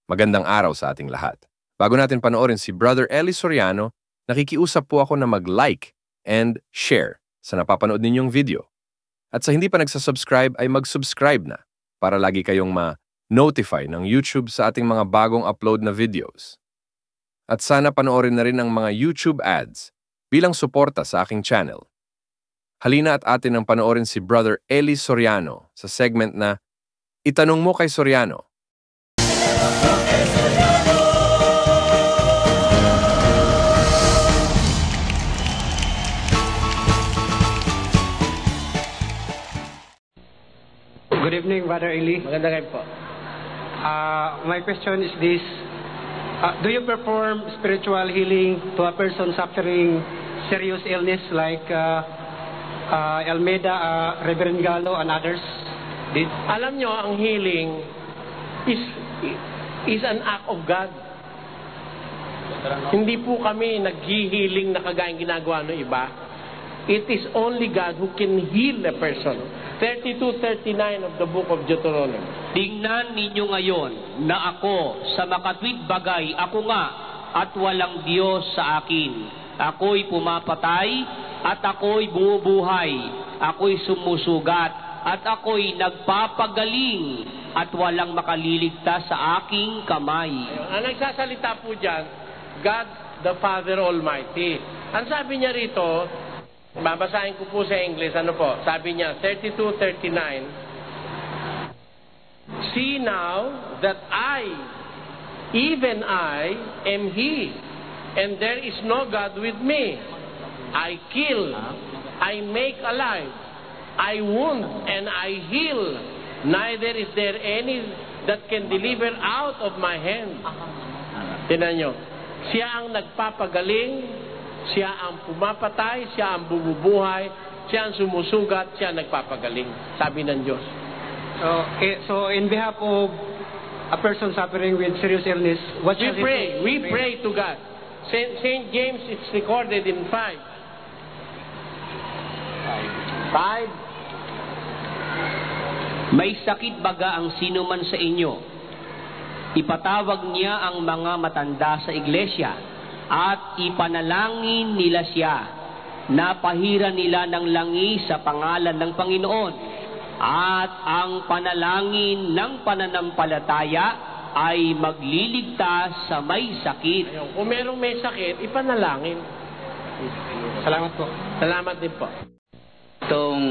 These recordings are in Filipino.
Magandang araw sa ating lahat. Bago natin panoorin si Brother Eli Soriano, nakikiusap po ako na mag-like and share sa napapanood ninyong video. At sa hindi pa nagsasubscribe ay mag-subscribe na para lagi kayong ma-notify ng YouTube sa ating mga bagong upload na videos. At sana panoorin na rin ang mga YouTube ads bilang suporta sa aking channel. Halina at atin ang panoorin si Brother Eli Soriano sa segment na Itanong Mo Kay Soriano. Good evening, Brother Eli. Maganda kayo po. My question is this. Do you perform spiritual healing to a person suffering serious illness like Almeida, Reverend Gallo, and others? Alam nyo, ang healing is an act of God. Hindi po kami nag-healing na kagayang ginagawa ng iba. It is only God who can heal a person. 32:39 of the book of Deuteronomy. Tingnan ninyo ngayon na ako sa makatwid bagay, ako nga at walang Diyos sa akin. Ako'y pumapatay at ako'y bumubuhay. Ako'y sumusugat at ako'y nagpapagaling at walang makaliligtas sa aking kamay. Ang nagsasalita po dyan, God the Father Almighty. Ang sabi niya rito, babasahin ko po sa English, ano po? Sabi niya, 32:39, See now that even I, am He, and there is no God with me. I kill, I make alive, I wound, and I heal. Neither is there any that can deliver out of my hand. Tingnan nyo, siya ang nagpapagaling, siya ang pumapatay, siya ang bumubuhay, siya ang sumusugat, siya ang nagpapagaling. Sabi ng Diyos. So in behalf of a person suffering with serious illness, what shall he pray? do? We pray to God. St. James, it's recorded in 5. May sakit baga ang sino man sa inyo. Ipatawag niya ang mga matanda sa iglesia at ipanalangin nila siya. Napahira nila ng langis sa pangalan ng Panginoon. At ang panalangin ng pananampalataya ay magliligtas sa may sakit. Ayun, kung merong may sakit, ipanalangin. Salamat po. Salamat din po. Itong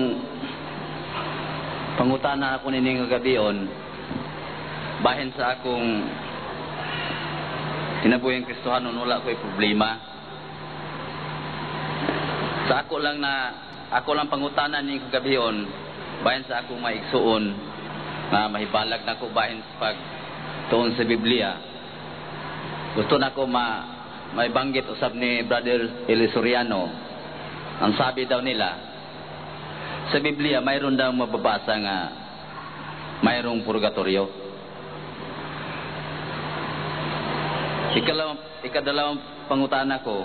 pangutana ako nining gabion, bahin sa akong tinabuyang Kristohanon, wala ko'y problema. Sa ako lang pangutanan ni gabion, bahin sa akong maigsuon, na mahibalag na ko bahin sa pagtuon sa Biblia. Gusto na ko maibanggit usab ni Brother Eli Soriano. Ang sabi daw nila, sa Biblia, mayroon daw mababasa nga mayroong purgatorio. Ikadalawang pangutana ko,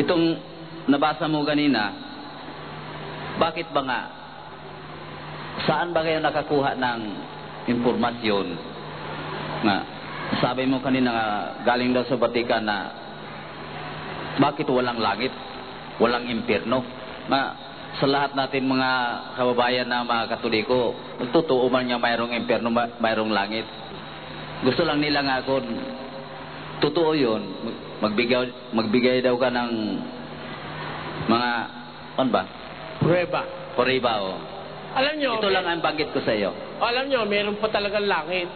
itong nabasa mo ganina, bakit ba nga, saan ba kayo nakakuha ng impormasyon nga, sabi mo kanina nga, galing daw sa Vatican na, bakit walang langit, walang impyerno? Sa lahat natin mga kababayan na mga Katoliko, totoo man niya mayroong impyerno, mayroong langit. Gusto lang nila nga kung totoo yun, magbigay daw ka ng mga, ano ba? Prueba, oh. Alam nyo, ito lang ang banggit ko sa iyo. Alam nyo, meron pa talagang langit.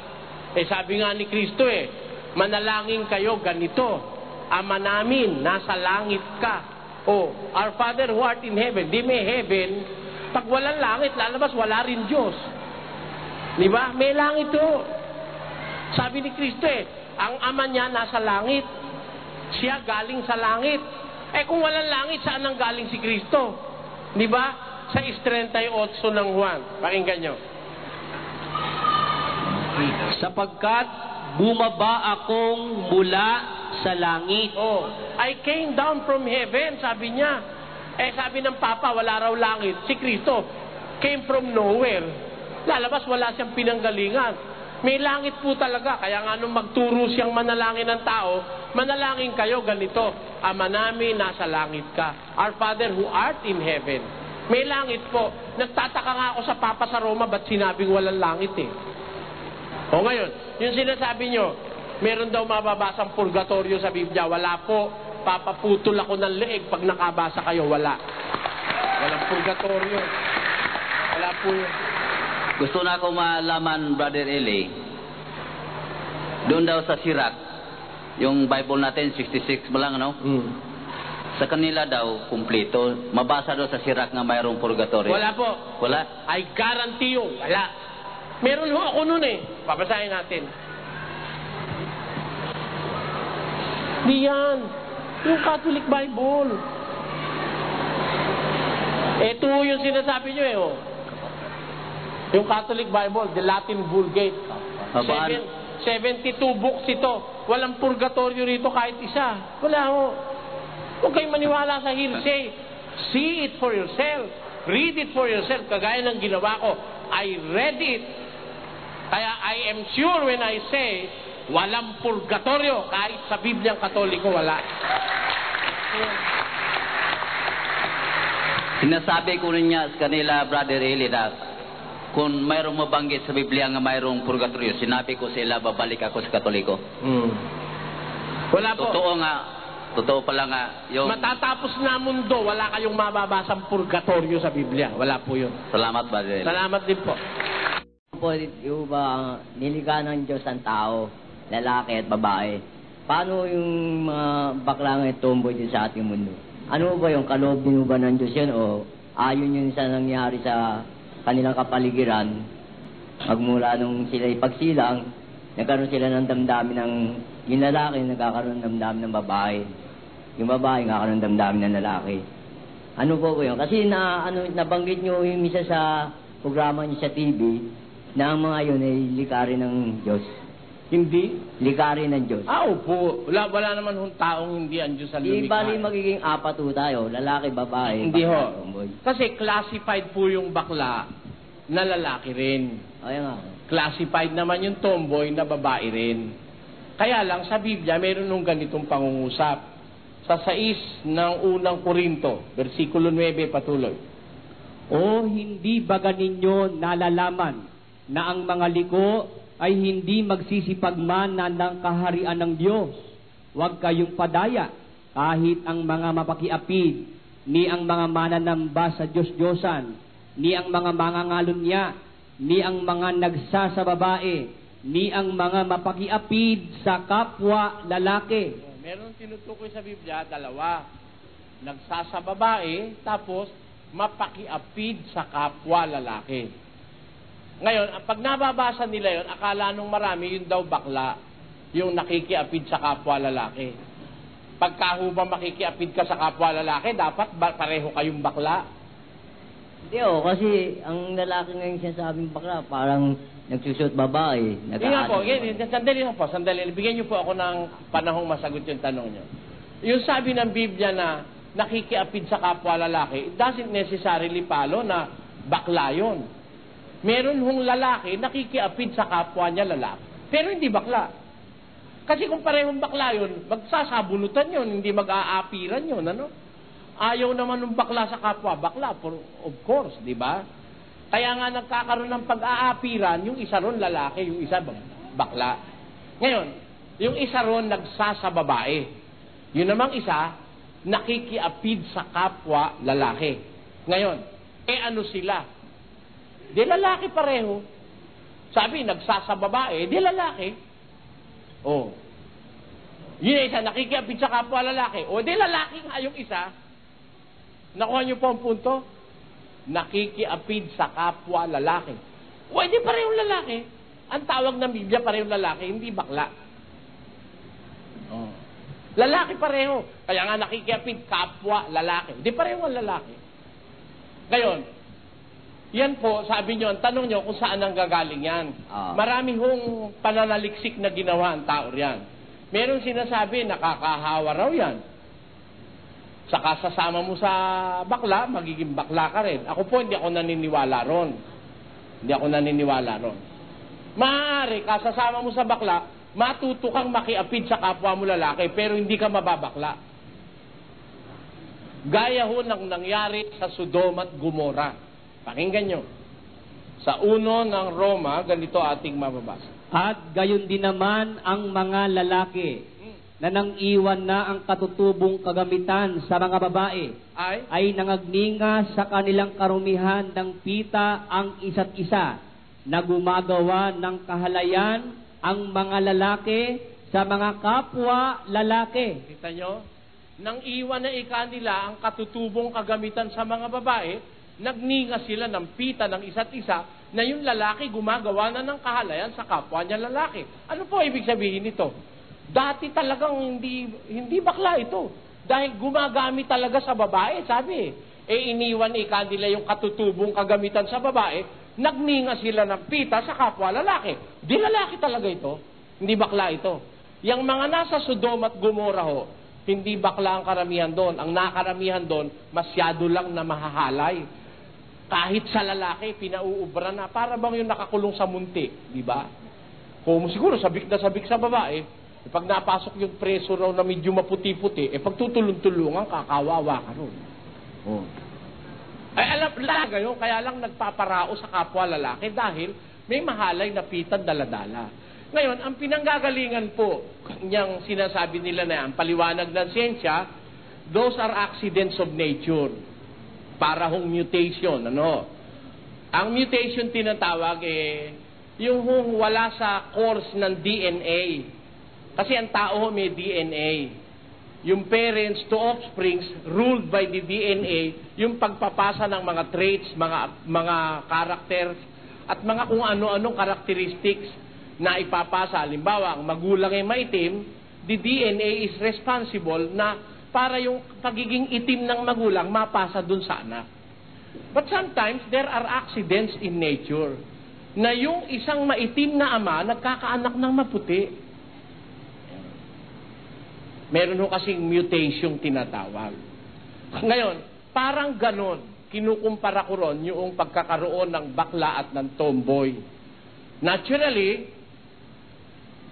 Sabi nga ni Kristo manalangin kayo ganito, Ama namin, nasa langit ka. Our Father who art in heaven. Di may heaven, pag walang langit, lalabas, wala rin Diyos. Di ba? May langit Sabi ni Kristo ang ama niya nasa langit. Siya galing sa langit. Kung walang langit, saan ang galing si Kristo? Di ba? Sa 38 ng Juan. Pakinggan nyo. Sapagkat bumaba akong mula sa langit. I came down from heaven, sabi niya. Sabi ng Papa, wala raw langit. Si Kristo came from nowhere. Lalabas, wala siyang pinanggalingan. May langit po talaga. Kaya nga nung magturo siyang manalangin ng tao, manalangin kayo ganito, Ama namin, nasa langit ka. Our Father who art in heaven. May langit po. Nagtataka nga ako sa Papa sa Roma, ba't sinabing walang langit eh? O ngayon, yung sinasabi nyo, meron daw mababasang purgatorio sa Biblia. Wala po. Papaputol ako ng leeg pag nakabasa kayo. Wala. Walang purgatorio. Wala po yun. Gusto na ako malaman, Brother Eli, doon daw sa Sirach, yung Bible natin, 66 ba lang, ano? Sa kanila daw, kumpleto. Mabasa daw sa Sirach na mayroong purgatorio. Wala po. Wala? I guarantee you, wala. Meron ho ako nun eh. Papasahin natin. Di yan. Yung Catholic Bible. Ito yung sinasabi nyo eh. Oh. Yung Catholic Bible, the Latin Vulgate. 72 books ito. Walang purgatorio rito kahit isa. Wala ho. Huwag kayong maniwala sa hearsay. See it for yourself. Read it for yourself. Kagaya ng ginawa ko. I read it. Kaya I am sure when I say, walang purgatorio. Kahit sa Bibliang Katoliko, wala. Sinasabi ko rin niya sa kanila, Brother Eli, na kung mayroong mabanggit sa Biblia nga mayroong purgatorio, sinabi ko sila, babalik ako sa Katoliko. Wala po. Totoo pala nga. Yung... Matatapos na mundo, wala kayong mababasang purgatorio sa Biblia. Wala po yun. Salamat, Brother Eli. Salamat din po. Po, yung ba, nilikha ng Diyos ang tao, lalaki at babae. Paano yung mga baklang at tomboy din sa ating mundo? Ano ba yung kaloob din ba ng Diyos yun o ayon yun sa nangyari sa kanilang kapaligiran? Magmula nung sila ipagsilang, nagkaroon sila ng damdamin ng yung lalaki, nagkakaroon ng damdamin ng babae. Yung babae, nagkakaroon ng damdamin ng lalaki. Ano po yun? Kasi nabanggit nyo yung isa sa programa nyo sa TV, na ang mga yun ay likari ng Diyos. Hindi? Likari ng Diyos. Opo. Wala naman hong taong hindi ang Diyos ang lumikha. Bali magiging apat po tayo, lalaki, babae. Hindi bakla, ho. tomboy. Kasi classified po yung bakla na lalaki rin. Ayan nga. Classified naman yung tomboy na babae rin. Kaya lang sa Biblia, meron nung ganitong pangungusap. Sa 6 ng unang Korinto, versikulo 9, patuloy. O hindi baga ninyo nalalaman na ang mga liko ay hindi magsisipagmana ng kaharian ng Diyos. Huwag kayong padaya kahit ang mga mapakiapid, ni ang mga mananamba sa Diyos-Diyosan, ni ang mga mangangalunya, ni ang mga nagsasababae, ni ang mga mapakiapid sa kapwa lalaki. Meron tinutukoy sa Biblia, dalawa. Nagsasababae, tapos mapakiapid sa kapwa lalaki. Ngayon, pag nababasa nila yon, akala nung marami, yun daw bakla, yung nakikiapid sa kapwa lalaki. Pagka ba makikiapid ka sa kapwa lalaki, dapat pareho kayong bakla. Hindi kasi ang lalaki ngayon sinasabing bakla, parang nagsusot babae. Hindi nga po, sandali. Bigyan niyo po ako ng panahong masagot yung tanong niyo. Yung sabi ng Biblia na nakikiapid sa kapwa lalaki, it doesn't necessarily follow na bakla yun. Meron hong lalaki nakikiapid sa kapwa niya lalaki. Pero hindi bakla. Kasi kung parehong bakla yun, magsasabunutan yun, hindi mag-aapiran yun, ano? Ayaw naman ng bakla sa kapwa. Bakla, of course, di ba? Kaya nga nagkakaroon ng pag-aapiran, yung isa ron lalaki, yung isa bakla. Ngayon, yung isa ron nagsasababae. Yun namang isa, nakikiapid sa kapwa lalaki. Ngayon, ano sila? Di lalaki pareho. Sabi, nagsasababae, di lalaki. Oh. Yun isa, nakikiapid sa kapwa lalaki. O, di lalaki nga yung isa. Nakuha niyo po ang punto? Nakikiapid sa kapwa lalaki. O, di parehong lalaki. Ang tawag ng Biblia, parehong lalaki, hindi bakla. Oh. Lalaki pareho. Kaya nga nakikiapid kapwa lalaki. Di pareho ang lalaki. Ngayon, yan po, sabi nyo, ang tanong nyo kung saan ang gagaling yan. Marami hong pananaliksik na ginawa ang tao riyan. Meron sinasabi, nakakahawa raw yan. Saka sasama mo sa bakla, magiging bakla ka rin. Ako po, hindi ako naniniwala ron. Maaari, kasasama mo sa bakla, matuto kang makiapid sa kapwa mo lalaki, pero hindi ka mababakla. Gaya ho ng nangyari sa Sodom at Gomora. Pakinggan nyo. Sa 1 ng Roma, ganito ating mababasa. At gayon din naman ang mga lalaki na nang iwan na ang katutubong kagamitan sa mga babae ay nangagninga sa kanilang karumihan ng pita ang isa't isa na gumagawa ng kahalayan ang mga lalaki sa mga kapwa lalaki. Kita nyo? Nang iwan na ikanila ang katutubong kagamitan sa mga babae, nagninga sila ng pita ng isa't isa na yung lalaki gumagawa na ng kahalayan sa kapwa niya lalaki. Ano po ibig sabihin nito? Dati talagang hindi bakla ito. Dahil gumagamit talaga sa babae, sabi. Iniwan ikanila yung katutubong kagamitan sa babae, nagninga sila ng pita sa kapwa lalaki. Di lalaki talaga ito. Hindi bakla ito. Yang mga nasa Sodom at Gomora ho, hindi bakla ang karamihan doon. Ang nakaramihan doon, masyado lang na mahahalay. Kahit sa lalaki, pinauubra na. Para bang yung nakakulong sa munti, di ba? Kung siguro sabik na sabik sa babae, pag napasok yung preso raw na medyo maputi-puti, pagtutulong-tulungan, kakawawa ka ron. Oh. Ay, alam talaga yun, kaya lang nagpaparao sa kapwa lalaki dahil may mahalay na pitang daladala. Ngayon, ang pinanggagalingan po niyang sinasabi nila na ang paliwanag ng siyensya, those are accidents of nature. Para hong mutation, ano? Ang mutation tinatawag yung wala sa course ng DNA. Kasi ang tao may DNA. Yung parents to offsprings ruled by the DNA, yung pagpapasa ng mga traits, mga characters, at mga kung ano-anong characteristics na ipapasa. Halimbawa, ang magulang ay maitim, the DNA is responsible na para yung pagiging itim ng magulang mapasa dun sa anak. But sometimes, there are accidents in nature na yung isang maitim na ama nagkakaanak ng maputi. Meron ho kasing mutation tinatawag. Ngayon, parang ganon, kinukumpara ko ron yung pagkakaroon ng bakla at ng tomboy. Naturally,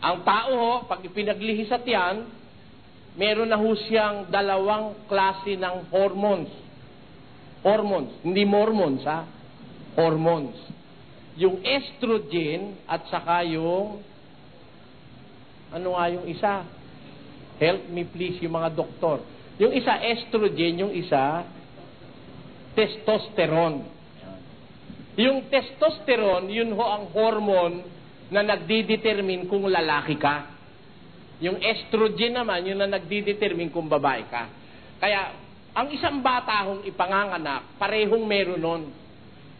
ang tao ho, pag ipinaglihis at yan, meron na ho siyang dalawang klase ng hormones. Hormones, hindi mormons ha, hormones. Yung estrogen at saka yung, ano nga yung isa? Help me please yung mga doktor. Yung isa estrogen, yung isa testosterone. Yung testosterone, yun ho ang hormone na nagdidetermine kung lalaki ka. Yung estrogen naman, yun na nagdidetermine kung babae ka. Kaya, ang isang bata hong ipanganganak, parehong meron nun.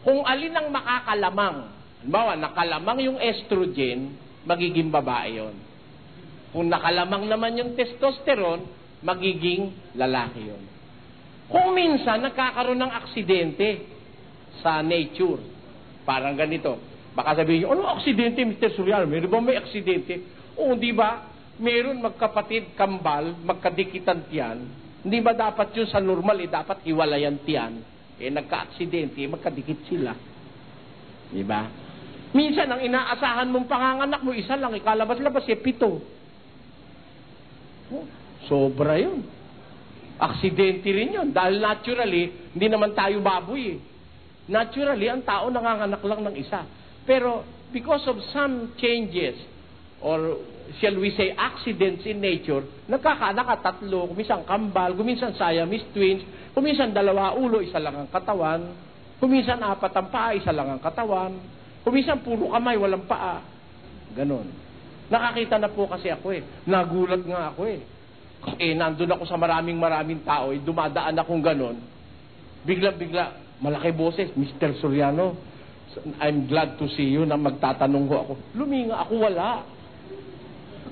Kung alin ang makakalamang, halimbawa, nakalamang yung estrogen, magiging babae yon. Kung nakalamang naman yung testosterone, magiging lalaki yon. Kung minsan, nagkakaroon ng aksidente sa nature. Parang ganito. Baka sabihin nyo, ano aksidente, Mr. Soriano? Meron ba may aksidente? O, di ba? Meron magkapatid kambal, magkadikitan tiyan. Hindi ba dapat yun sa normal, dapat hiwalayan tiyan? Nagka-aksidente, magkadikit sila. Di ba? Minsan, ang inaasahan mong panganganak mo, isa lang, ikalabas-labas, 7. Sobra yun. Aksidente rin yun. Dahil naturally, hindi naman tayo baboy. Naturally, ang tao nanganganak lang ng isa. Pero, because of some changes, or shall we say, accidents in nature, nagkakaanak ka 3, kuminsan kambal, kuminsan Siamese twins, kuminsan 2 ulo, isa lang ang katawan, kuminsan 4 ang paa, isa lang ang katawan, kuminsan puro kamay, walang paa. Ganon. Nakakita na po kasi ako Nagulat nga ako nandun ako sa maraming tao, dumadaan akong ganon. Bigla, malaki boses, Mr. Soriano, I'm glad to see you, na magtatanong ko ako. Luminga ako, wala.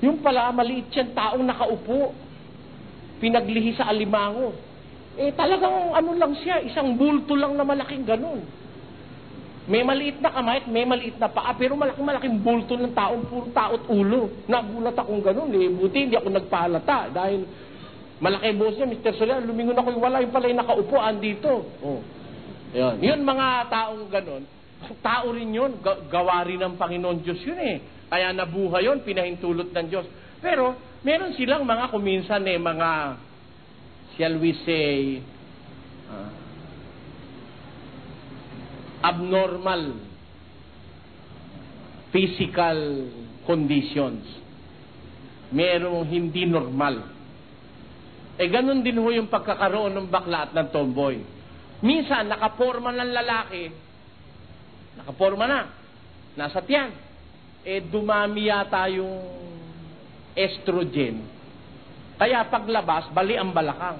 Yung pala, maliit yan, taong nakaupo. Pinaglihi sa alimango. Talagang ano lang siya, isang bulto lang na malaking ganon. May maliit na kamay at may maliit na paa, pero malaking bulto ng taong puro taot ulo. Nagulat akong ganon buti hindi ako nagpahalata dahil malaki boss niya, Mr. Soriano, lumingon ako, wala yung pala yung nakaupo, andito. Yun mga taong ganon. Tao rin yun. Gawa rin ng Panginoon Diyos yun eh. Kaya nabuhay yun, pinahintulot ng Diyos. Pero, meron silang mga kuminsan mga, shall we say, abnormal physical conditions. Merong hindi normal. Ganun din ho yung pagkakaroon ng bakla at ng tomboy. Minsan, nakaporma ng lalaki, nakaporma na, nasa tiyan. Dumami yata yung estrogen. Kaya paglabas, bali ang balakang.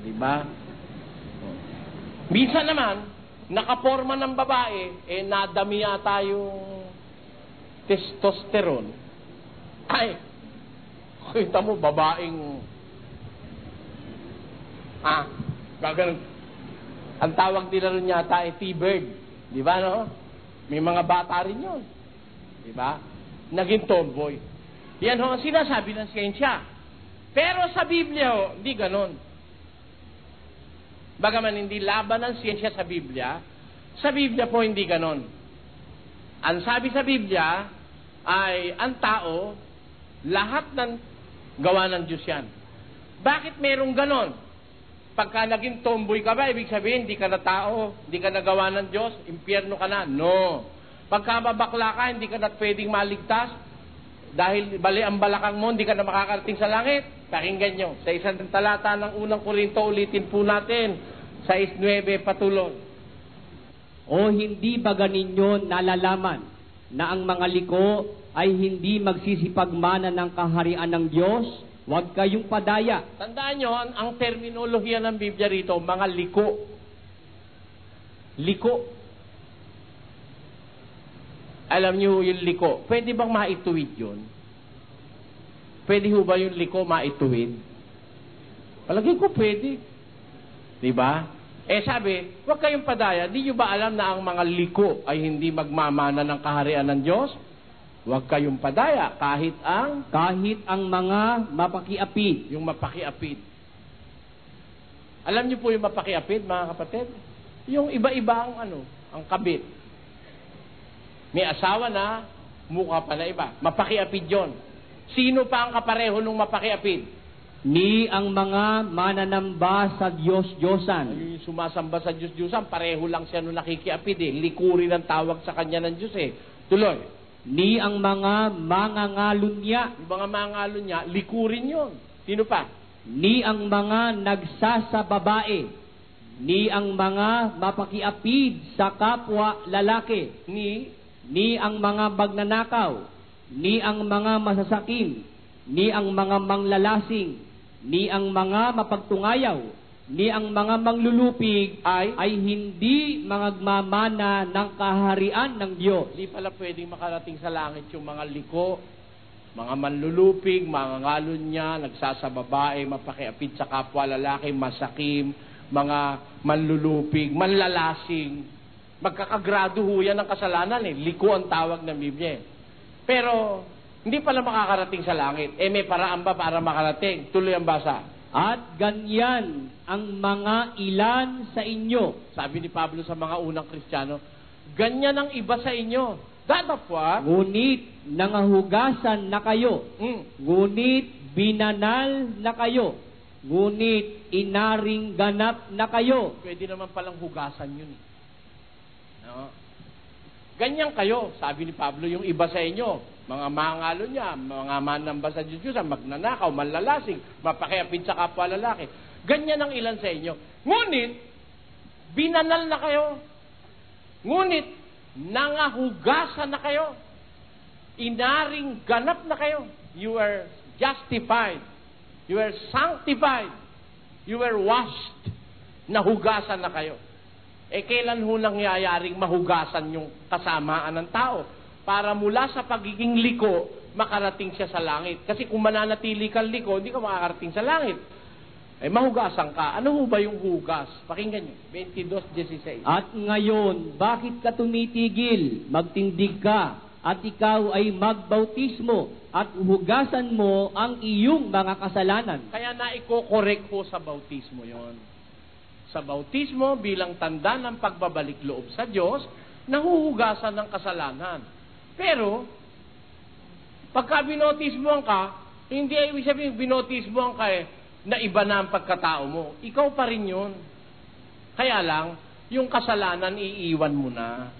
Diba? Minsan naman, nakaporma ng babae, nadami yata yung testosterone. Ay, kita mo, babaeng, gaganon. Ang tawag nila rin yata T-bird. Di ba, no? May mga bata rin yun. Di ba? Naging tomboy. Yan ho ang sinasabi ng siyensya. Pero sa Biblia ho, hindi ganon. Bagaman hindi laban ng siyensya sa Biblia po hindi ganon. Ang sabi sa Biblia ay ang tao, lahat ng gawa ng Diyos yan. Bakit merong ganon? Pagka naging tomboy ka ba, ibig sabihin, hindi ka na tao, hindi ka na gawa ng Diyos, impyerno ka na? No. Pagka mabakla ka, hindi ka na pwedeng maligtas, dahil bali ang balakang mo, hindi ka na makakarating sa langit. Pakinggan nyo, sa isang talata ng unang Korinto, ulitin po natin, 6:9, patuloy. O hindi ba ganinyo nalalaman na ang mga liko ay hindi magsisipagmana ng kaharian ng Diyos? Huwag kayong padaya. Tandaan nyo, ang terminolohiya ng Biblia rito, mga liko. Liko. Alam nyo yung liko, pwede bang maituwid yun? Pwede ho ba yung liko maituwid? Palagi ko pwede. Diba? Sabi, huwag kayong padaya. Di nyo ba alam na ang mga liko ay hindi magmamana ng kaharian ng Diyos? Huwag kayong padaya kahit ang mga mapakiapid. Yung mapakiapid. Alam niyo po yung mapakiapid, mga kapatid? Yung iba-iba ang kabit. May asawa na, mukha pa na iba. Mapakiapid yon. Sino pa ang kapareho nung mapakiapid? Ni ang mga mananamba sa Diyos-Diyosan. Yung sumasamba sa Diyos-Diyosan, pareho lang siya nung nakikiapid Likurin ang tawag sa kanya ng Diyos Tuloy. Ni ang mga mangangalon niya. Yung mga mangangalon niya, likurin yon. Sino pa? Ni ang mga nagsasababae. Ni ang mga mapakiapid sa kapwa lalaki. Ni ang mga magnanakaw. Ni ang mga masasakim. Ni ang mga manglalasing. Ni ang mga mapagtungayaw. Ni ang mga manglulupig ay hindi magmamana ng kaharian ng Diyos. Hindi pala pwedeng makarating sa langit yung mga liko, mga manlulupig, mga ngalon niya, nagsasababae, mapakiapid sa kapwa lalaki, masakim, mga manlulupig, manlalasing. Magkakagrado ho yan ng kasalanan Liko ang tawag ng Biblia. Pero hindi pala makakarating sa langit. May paraan ba para makarating? Tuloy ang basa. At ganyan ang mga ilan sa inyo. Sabi ni Pablo sa mga unang Kristiyano, ganyan ang iba sa inyo. Datapwa. Ngunit nangahugasan na kayo. Ngunit binanal na kayo. Ngunit inaring ganap na kayo. Pwede naman palang hugasan yun. No? Ganyan kayo, sabi ni Pablo, yung iba sa inyo, mga mangalo niya, mga manamba sa Diyos, magnanakaw, manlalasing, mapakiapid sa kapwa lalaki. Ganyan ang ilan sa inyo. Ngunit, binanal na kayo. Ngunit, nangahugasan na kayo. Inaring ganap na kayo. You are justified. You are sanctified. You are washed. Nahugasan na kayo. Kailan ho nangyayaring mahugasan yung kasamaan ng tao? Para mula sa pagiging liko, makarating siya sa langit. Kasi kung mananatili kang liko, hindi ka makakarating sa langit. Mahugasan ka. Ano ho ba yung hugas? Pakinggan nyo. 22:16. At ngayon, bakit ka tumitigil? Magtindig ka, at ikaw ay magbautismo, at hugasan mo ang iyong mga kasalanan. Kaya naiko-correct po sa bautismo yon. Sa bautismo, bilang tanda ng pagbabalik loob sa Diyos, nahuhugasan ng kasalanan. Pero, pagka binotismoan ka, hindi ay ibig sabihin binotismoan ka na iba na ang pagkatao mo. Ikaw pa rin yun. Kaya lang, yung kasalanan iiwan mo na.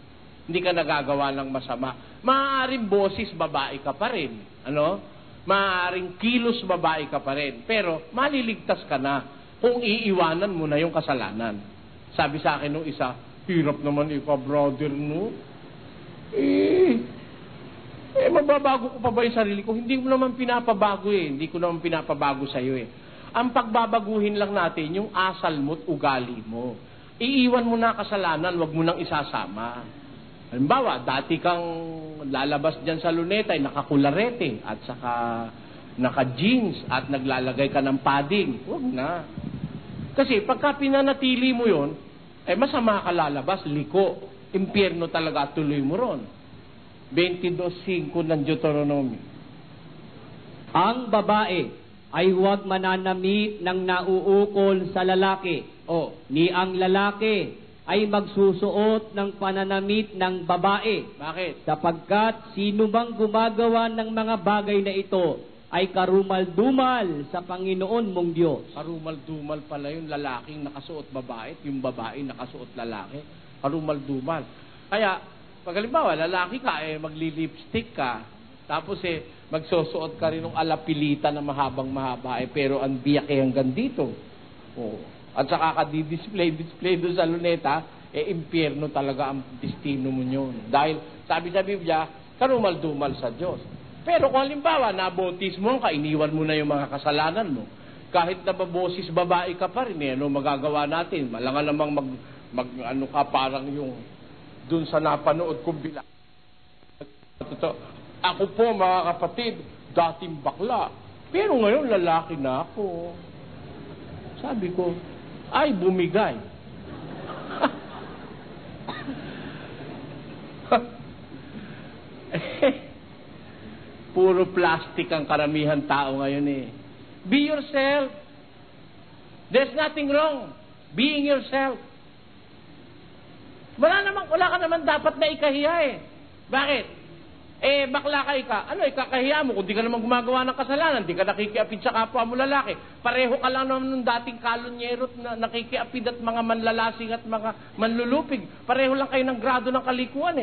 Hindi ka nagagawa ng masama. Maaaring boses babae ka pa rin. Ano? Maaaring kilos babae ka pa rin. Pero maliligtas ka na kung iiwanan mo na yung kasalanan. Sabi sa akin nung isa, hirap naman ikaw, brother, no? Mababago ko pa ba yung sarili ko? Hindi ko naman pinapabago Hindi ko naman pinapabago sa'yo Ang pagbabaguhin lang natin, yung asal mo at ugali mo. Iiwan mo na kasalanan, wag mo nang isasama. Halimbawa, dati kang lalabas dyan sa luneta, nakakularete at saka naka-jeans at naglalagay ka ng padding. Wag na. Kasi pagka pinanatili mo yon, masama ka lalabas, liko. Impyerno talaga tuloy mo ron. 22:5 ng Deuteronomy. Ang babae ay huwag mananamit ng nauukol sa lalaki. Ni ang lalaki ay magsusuot ng pananamit ng babae. Bakit? Sapagkat sino bang gumagawa ng mga bagay na ito ay karumal-dumal sa Panginoon mong Diyos. Karumal-dumal pala yung lalaking nakasuot babae at yung babae nakasuot lalaki. Karumal-dumal. Kaya, pag halimbawa, lalaki ka, magli-lipstick ka, tapos magsusuot ka rin ng alapilita na mahabang-mahaba, pero ang biyak hanggang dito. At saka ka display doon sa luneta, impyerno talaga ang destino mo yun. Dahil, sabi sa Biblia, karumal-dumal sa Diyos. Pero kung halimbawa, nabotismo ka, iniwan mo na yung mga kasalanan mo. Kahit nababosis babae ka pa rin, ano magagawa natin? Malangan namang ano ka, parang yung dun sa napanood kong bilang. Ako po, mga kapatid, dating bakla. Pero ngayon, lalaki na ako. Sabi ko, ay, bumigay. Puro plastic ang karamihan tao ngayon Be yourself. There's nothing wrong being yourself. Wala ka naman dapat na ikahiya Bakit? Bakla ka. Ano, ikakahiya mo kung di ka naman gumagawa ng kasalanan, di ka nakikiapid sa kapwa mo lalaki. Pareho ka lang naman ng dating kalonyero na nakikiapid at mga manlalasing at mga manlulupig. Pareho lang kayo ng grado ng kalikuan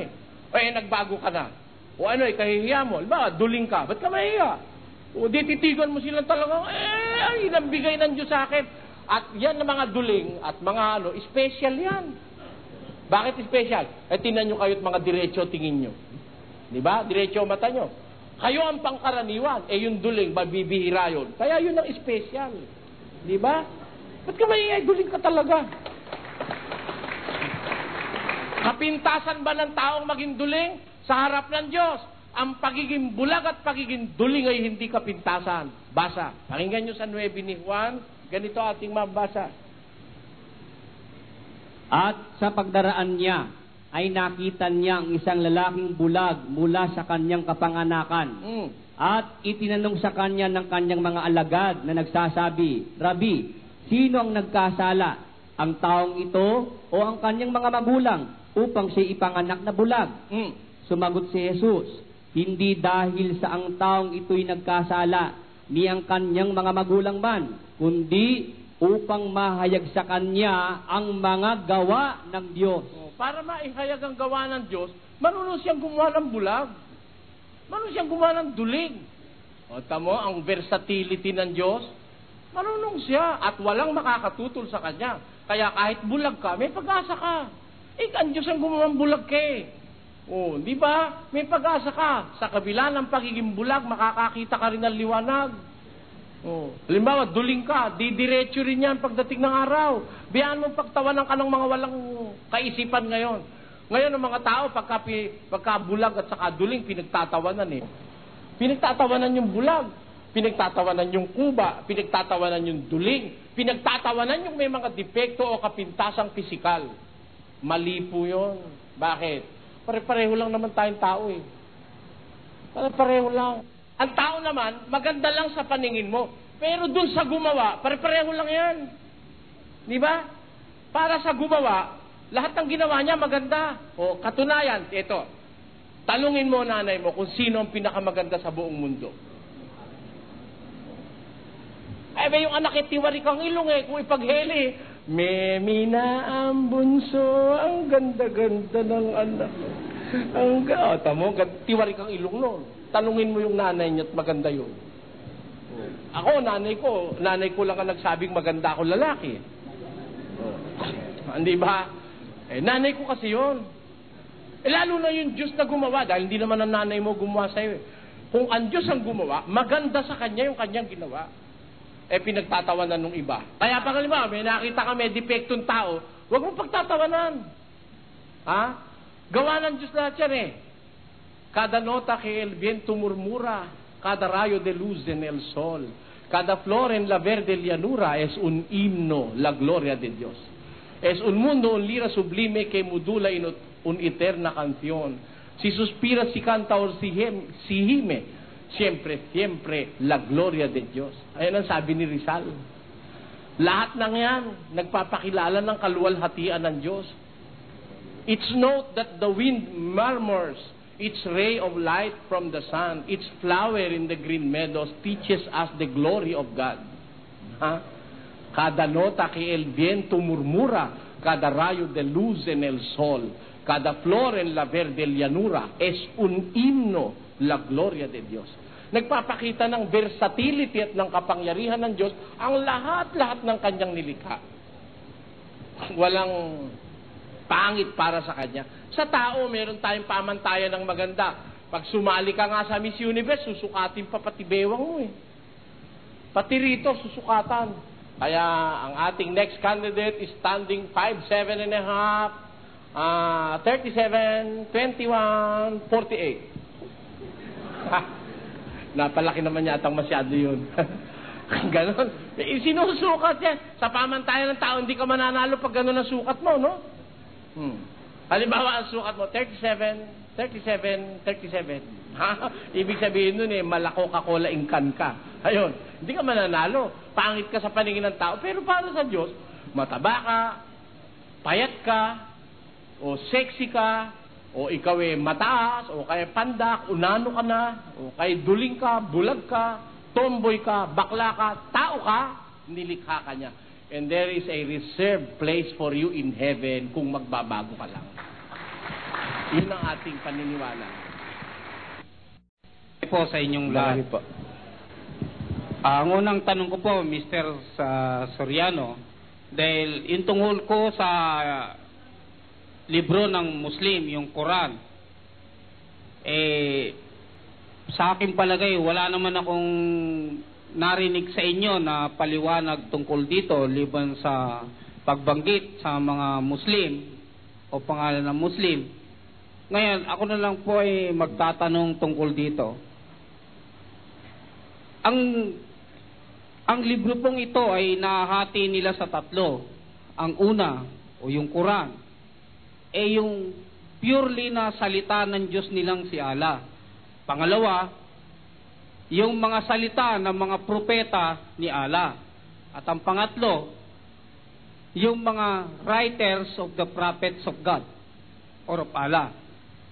nagbago ka na. O ano, ikahihiya mo. Ba, duling ka. Ba't ka mahiya? O di titigan mo silang talagang, nambigay ng Diyos sa akin. At yan na mga duling at mga special yan. Bakit special? Tingnan nyo kayo't mga diretso tingin nyo. Diba? Diretso mata nyo. Kayo ang pangkaraniwan. Yung duling, mabibihira yun. Kaya yun ang special. Diba? Ba't ka mahiya? Duling ka talaga. Kapintasan ba ng taong maging duling? Sa harap ng Diyos, ang pagiging bulag at pagiging duling ay hindi kapintasan. Basa. Pakinggan nyo sa 9 ni Juan. Ganito ating mabasa. At sa pagdaraan niya, ay nakita niya ang isang lalaking bulag mula sa kanyang kapanganakan. At itinanong sa kanya ng kanyang mga alagad na nagsasabi, Rabi, sino ang nagkasala? Ang taong ito o ang kanyang mga magulang upang siya ipanganak na bulag? Sumagot si Jesus, hindi dahil sa ang taong ito'y nagkasala, ni ang kanyang mga magulang man, kundi upang mahayag sa kanya ang mga gawa ng Diyos. Para maihayag ang gawa ng Diyos, marunong siyang gumawa ng bulag. Marunong siyang gumawa ng duling. Tamo, ang versatility ng Diyos, marunong siya at walang makakatutol sa kanya. Kaya kahit bulag ka, may pag-asa ka. Ang Diyos ang gumawa ng bulag ka di ba? May pag-asa ka. Sa kabila ng pagiging bulag, makakakita ka rin ng liwanag. Halimbawa, duling ka, didiretso rin yan pagdating ng araw. Biyaan mo pagtawanan ka ng mga walang kaisipan ngayon. Ngayon, ang mga tao, pagka bulag at saka duling, pinagtatawanan Pinagtatawanan yung bulag. Pinagtatawanan yung kuba. Pinagtatawanan yung duling. Pinagtatawanan yung may mga depekto o kapintasang pisikal. Mali po yun. Bakit? Pare-pareho lang naman tayong tao Pare-pareho lang. Ang tao naman, maganda lang sa paningin mo. Pero dun sa gumawa, pare-pareho lang yan. Di ba? Para sa gumawa, Lahat ng ginawa niya maganda. O katunayan, ito. Tanungin mo nanay mo kung sino ang pinakamaganda sa buong mundo. Ay, yung anak tiwari kang ilong kung ipagheli. Memina ang bunso, ang ganda-ganda ng anak. Tamo, tiwari kang ilong noon. Tanungin mo yung nanay niya at maganda yun. Ako, nanay ko lang ang nagsabing maganda ako lalaki. Hindi ba? Nanay ko kasi yun. Lalo na yung Diyos na gumawa, dahil hindi naman ang nanay mo gumawa sa'yo. Kung ang Diyos ang gumawa, maganda sa kanya yung kanyang ginawa. Pinagtatawanan ng iba. Kaya pag halimbawa, may nakita ka may depektong tao, huwag mong pagtatawanan. Ha? Gawa ng Diyos lahat yan Cada nota que el viento murmura, cada rayo de luz en el sol, cada flor en la verde llanura es un himno, la gloria de Dios. Es un mundo, un lira sublime que modula en un eterna canción. Si suspira, si canta o si gime, siempre, siempre, la gloria de Dios. Ayan ang sabi ni Rizal. Lahat ng yan, nagpapakilala ng kaluwalhatian ng Diyos. It's note that the wind murmurs, its ray of light from the sun, its flower in the green meadows teaches us the glory of God. Cada nota que el viento murmura, cada rayo de luz en el sol, cada flor en la verde llanura, es un himno, la gloria de Dios. Nagpapakita ng versatility at ng kapangyarihan ng Diyos ang lahat-lahat ng kanyang nilikha. Walang pangit para sa kanya. Sa tao, meron tayong pamantayan ng maganda. Pag sumali ka nga sa Miss Universe, susukatin pa pati bewang mo Pati rito, susukatan. Kaya ang ating next candidate is standing 5'7 and a half, 37, 21, 48. Napalaki naman yatang masyado yun. Ganon. Sinusukat yan. Sa pamantayan ng tao, hindi ka mananalo pag ganon ang sukat mo, no? Halimbawa, ang sukat mo, 37, 37, 37. Ibig sabihin nun malako Coca-Cola ingkan ka. Ayun, hindi ka mananalo. Pangit ka sa paningin ng tao. Pero para sa Diyos, mataba ka, payat ka, o sexy ka, o ikaw mataas, o kaya pandak, unano ka na, o kaya duling ka, bulag ka, tomboy ka, bakla ka, tao ka, nilikha ka niya. And there is a reserved place for you in heaven kung magbabago ka lang. Yun ang ating paniniwala. Po sa inyong lahat. Ang unang tanong ko po, Mr. Soriano, dahil yung tungkol ko sa libro ng Muslim, yung Quran, sa aking palagay, wala naman akong narinig sa inyo na paliwanag tungkol dito, liban sa pagbanggit sa mga Muslim o pangalan ng Muslim. Ngayon, ako na lang po ay magtatanong tungkol dito. Ang libro pong ito ay nahati nila sa tatlo. Ang una, o yung Quran, yung purely na salita ng Diyos nilang si Allah. Pangalawa, yung mga salita ng mga propeta ni Allah. At ang pangatlo, yung mga writers of the prophets of God or of Allah.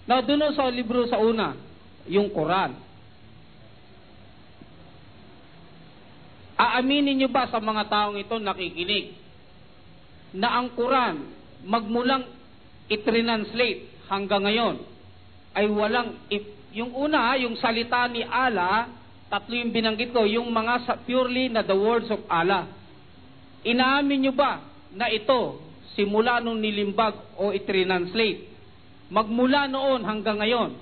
Now, doon sa libro sa una, yung Quran. Aaminin nyo ba sa mga taong ito nakikinig na ang Quran, magmulang i-translate hanggang ngayon, ay walang, yung una, yung salita ni Allah, tatlo yung binanggit ko, yung mga purely na the words of Allah. Inaamin nyo ba na ito, simula nung nilimbag o i-translate, magmula noon hanggang ngayon,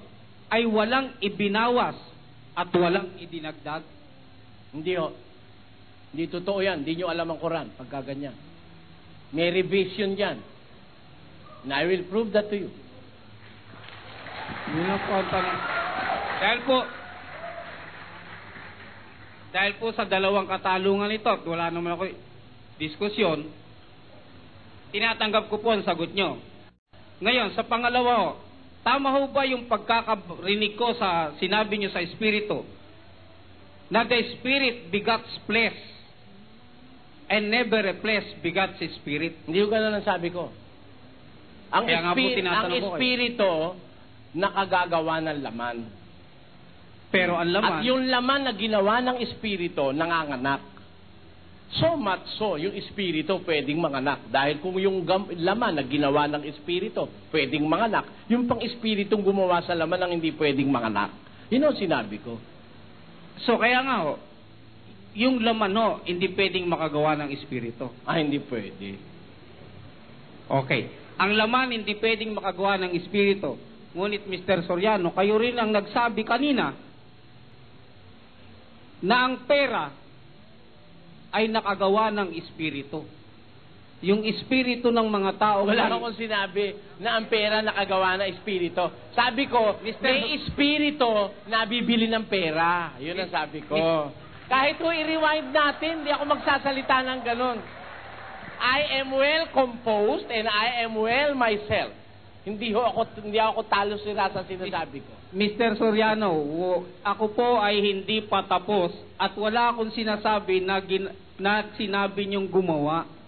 ay walang ibinawas at walang idinagdag? Hindi ho. Hindi totoo yan. Hindi nyo alam ang Quran pagka ganyan. May revision yan. And I will prove that to you. Yun ang po ang tanong. Dahil po sa dalawang katalungan ito at wala naman ako diskusyon, tinatanggap ko po ang sagot nyo. Ngayon, sa pangalawa, tama ho ba yung pagkakarinig ko sa sinabi nyo sa Espiritu na the Spirit begots flesh and never a flesh begots Spirit? Hindi ko ganun ang sabi ko. Kaya nga po ang tinatanong ko kayo. espiritu, nakagagawa ng laman. Pero ang laman, At yung laman na ginawa ng espiritu, nanganganak. So much so, yung espiritu pwedeng manganak. Dahil kung yung laman na ginawa ng espiritu, pwedeng manganak, yung pang espiritong gumawa sa laman ang hindi pwedeng manganak. Yun ang sinabi ko. so kaya nga ho, yung laman ho, hindi pwedeng makagawa ng espiritu. Hindi pwede. Okay. Ang laman hindi pwedeng makagawa ng espiritu. Ngunit Mr. Soriano, kayo rin ang nagsabi kanina na ang pera ay nakagawa ng espiritu. Yung espiritu ng mga tao. Wala akong sinabi na ang pera nakagawa ng espiritu. Sabi ko, may espiritu na bibili ng pera. Yun ang sabi ko. Kahit kung i-rewind natin, hindi ako magsasalita ng ganun. I am well composed and I am well myself. Hindi ako talo sila sa sinasabi ko. Mr. Soriano, ako po ay hindi pa tapos at wala akong sinasabi na sinabi niyong gumawa.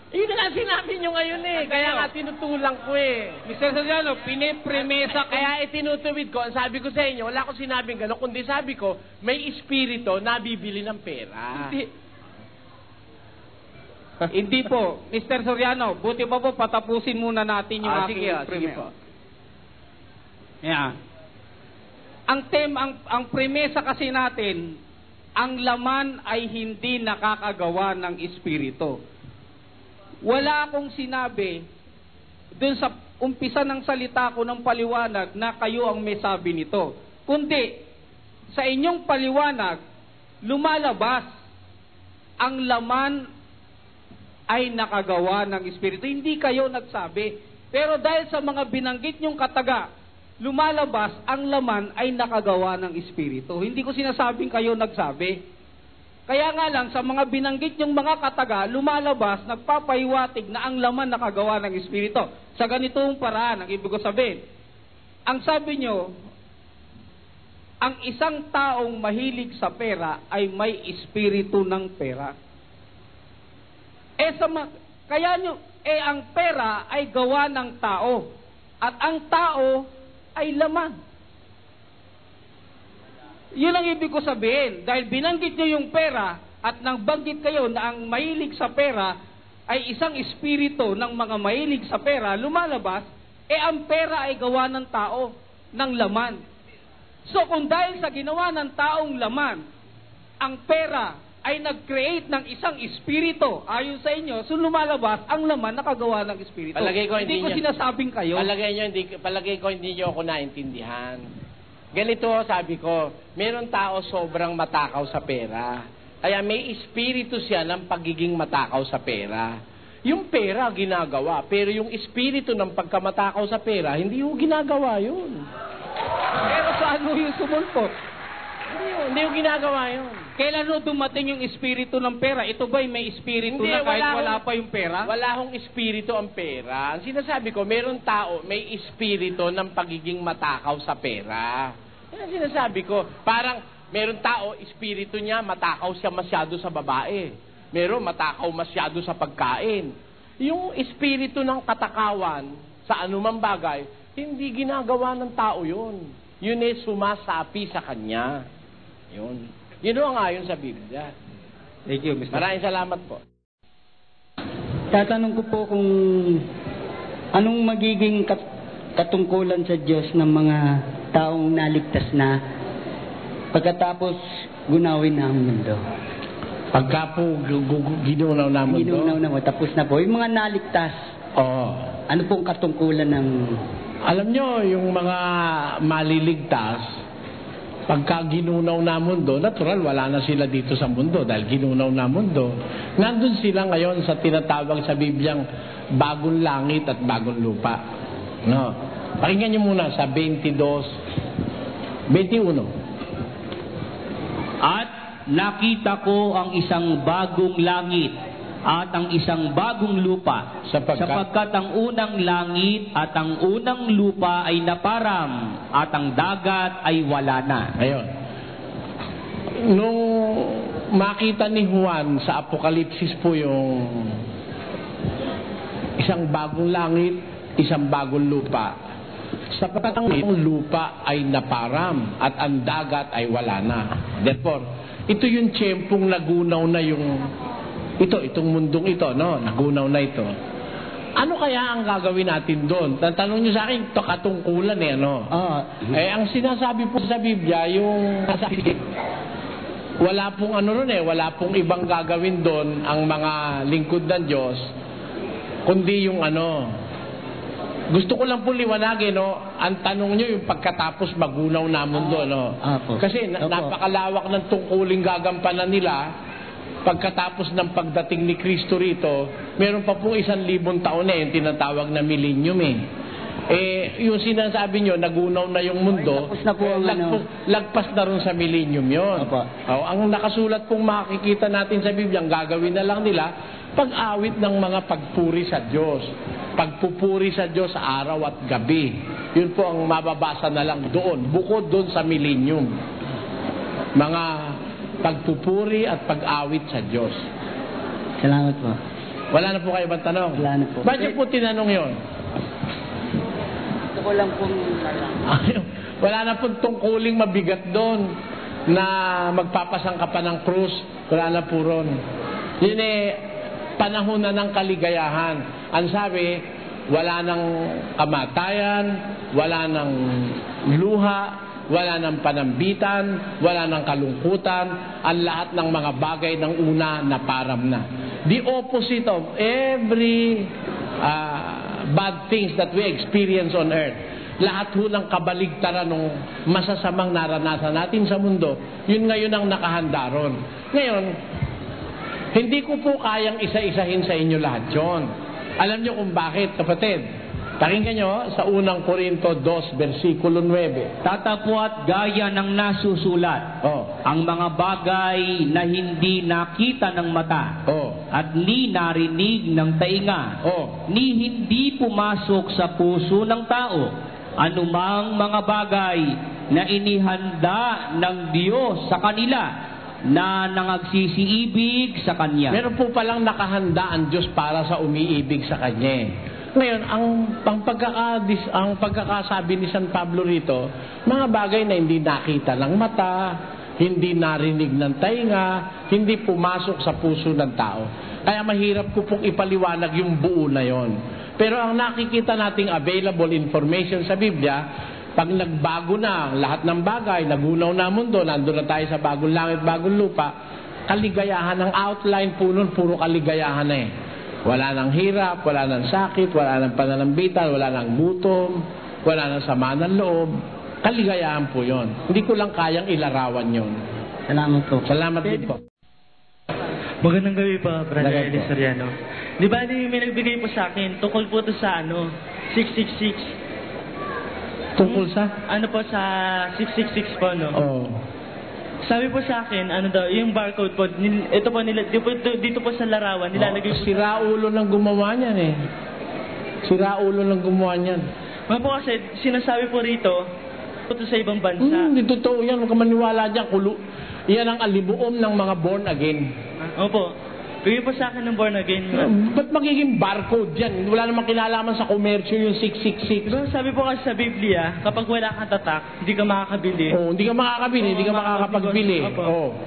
Yun na sinabi niyo ngayon eh. Kaya nga tinutulang ko eh. Mr. Soriano, pinipremesa ko. Kaya itinutuwid ko. Ang sabi ko sa inyo, wala akong sinabing gano'n. Kundi sabi ko, may espiritu na bibili ng pera. Hindi po. Mr. Soriano, buti pa po patapusin muna natin yung aking sige po. Yeah. Ang premesa kasi natin, ang laman ay hindi nakakagawa ng espiritu. Wala akong sinabi dun sa umpisa ng salita ko ng paliwanag na kayo ang may sabi nito. Kundi, sa inyong paliwanag, lumalabas ang laman ay nakagawa ng espiritu. Hindi kayo nagsabi. Pero dahil sa mga binanggit nyong kataga, lumalabas ang laman ay nakagawa ng espiritu. Hindi ko sinasabing kayo nagsabi. Kaya nga lang, sa mga binanggit nyong mga kataga, lumalabas, nagpapahiwatig na ang laman nakagawa ng espiritu. Sa ganitong paraan, ang ibig ko sabihin, ang sabi nyo, ang isang taong mahilig sa pera ay may espiritu ng pera. Ang pera ay gawa ng tao. At ang tao ay laman. Yun ang ibig ko sabihin. Dahil binanggit nyo yung pera at nang banggit kayo na ang mahilig sa pera ay isang espiritu ng mga mahilig sa pera, lumalabas, ang pera ay gawa ng tao, ng laman. So kung dahil sa ginawa ng taong laman, ang pera ay nag-create ng isang espiritu ayon sa inyo, so lumalabas ang laman nakagawa ng espiritu. Hindi ko sinasabing kayo. Palagay ko hindi nyo ako naintindihan. Ganito sabi ko, meron tao sobrang matakaw sa pera. Kaya may espiritu siya ng pagiging matakaw sa pera. Yung pera ginagawa, pero yung espiritu ng pagkamatakaw sa pera, hindi yung ginagawa yun. Pero saan mo yung sumulpot? Hindi yung ginagawa yun. Kailan dumating yung espiritu ng pera? Ito ba'y may espiritu na kahit wala pa yung pera? Wala hong espiritu ang pera. Ang sinasabi ko, meron tao, may espiritu ng pagiging matakaw sa pera. Yan ang sinasabi ko. Parang meron tao, espiritu niya, matakaw siya masyado sa babae. Meron matakaw masyado sa pagkain. Yung espiritu ng katakawan sa anumang bagay, hindi ginagawa ng tao yun. Yun ay sumasapi sa kanya. Yun. Yun ang ayon sa Biblia. Thank you, Mr. Maraming salamat po. Tatanong ko po kung anong magiging katungkulan sa Diyos ng mga taong naligtas na pagkatapos gunawin na ang mundo. Pagka po ginunaw na mundo? Ginunaw na mo, tapos na po. Yung mga naligtas, ano pong katungkulan ng... Alam nyo, yung mga maliligtas, pagka ginunaw na mundo, natural, wala na sila dito sa mundo dahil ginunaw na mundo. Nandun sila ngayon sa tinatawag sa Bibliang bagong langit at bagong lupa. No? Pakinggan nyo muna sa 21. At nakita ko ang isang bagong langit at ang isang bagong lupa, sapagkat ang unang langit at ang unang lupa ay naparam at ang dagat ay wala na. Ayun. Nung makita ni Juan sa Apokalipsis po yung isang bagong langit isang bagong lupa. Sapagkat ang lupa ay naparam at ang dagat ay wala na. Therefore, ito yung tiyempong nagunaw na itong mundong ito, no? Nagunaw na ito. Ano kaya ang gagawin natin doon? Tanong nyo sa akin, ito katungkulan ano? Ang sinasabi po sa Biblia, yung wala pong wala pong ibang gagawin doon ang mga lingkod ng Diyos, kundi yung gusto ko lang po liwanagin, ang tanong nyo yung pagkatapos magunaw na mundo, Kasi napakalawak ng tungkuling gagampanan nila. Pagkatapos ng pagdating ni Kristo rito, meron pa po 1,000 taon yung tinatawag na millennium yung sinasabi nyo, nagunaw na yung mundo, lagpas na rin sa millennium yun. Ang nakasulat pong makikita natin sa Biblia, ang gagawin na lang nila, pag-awit ng mga pagpuri sa Diyos. Pagpupuri sa Diyos sa araw at gabi. Yun po ang mababasa na lang doon, bukod doon sa millennium. Mga pagpupuri at pag-awit sa Diyos. Salamat po. Wala na po kayo bang tanong? Wala na po. Bakit po tinanong yun? Ito ko lang pong wala na po tungkuling mabigat doon na magpapasang ka pa ng krus. Wala na po ron. Yun panahon na ng kaligayahan. Ang sabi, wala nang kamatayan, wala nang luha, wala ng panambitan, wala ng kalungkutan, ang lahat ng mga bagay ng una na param na. The opposite of every bad things that we experience on earth. Lahat ho ng kabaligtaran ng masasamang naranasan natin sa mundo, yun ngayon ang nakahanda ron. Ngayon, hindi ko po kayang isa-isahin sa inyo lahat yun. Alam nyo kung bakit, kapatid? Pakinggan nyo sa unang Korinto 2, versikulo 9. Tatapwat gaya ng nasusulat, ang mga bagay na hindi nakita ng mata, at ni narinig ng tainga, ni hindi pumasok sa puso ng tao, anumang mga bagay na inihanda ng Diyos sa kanila, na nangagsisiibig sa Kanya. Meron po palang nakahanda ang Diyos para sa umiibig sa Kanya. Ngayon, ang pagkakasabi ni San Pablo rito, mga bagay na hindi nakita ng mata, hindi narinig ng tainga, hindi pumasok sa puso ng tao. Kaya mahirap ko pong ipaliwanag yung buo na yon. Pero ang nakikita nating available information sa Biblia, pag nagbago na lahat ng bagay, nagunaw na mundo, nandun na tayo sa bagong langit, bagong lupa, kaligayahan, ang outline po nun, puro kaligayahan na Wala nang hirap, wala nang sakit, wala nang pananambitan, wala nang gutom, wala nang sama ng loob. Kaligayahan po yon. Hindi ko lang kayang ilarawan yon. Salamat po. Salamat din po. Magandang gabi pa, Brother Eli Soriano. Di ba, may nagbigay po sa akin, tukol po to sa 666. Tungkol sa? Ano po, sa 666 po, no? Sabi po sa akin, yung barcode po, ito po, dito po sa larawan, nilalagay po. Si Raulo lang gumawa niyan Si Raulo lang gumawa niyan. Mga po kasi, sinasabi po rito, ito sa ibang bansa. Hindi totoo yan, huwag ka maniwala dyan. Yan ang alibuom ng mga born again. Opo. Bigay po sa akin ng born again. Ba't magiging barcode yan? Wala namang kinalaman sa komersyo yung 666. Diba, sabi po kasi sa Biblia, kapag wala kang tatak, hindi ka makakabili. Hindi ka makakabili, hindi ka makakapagbili.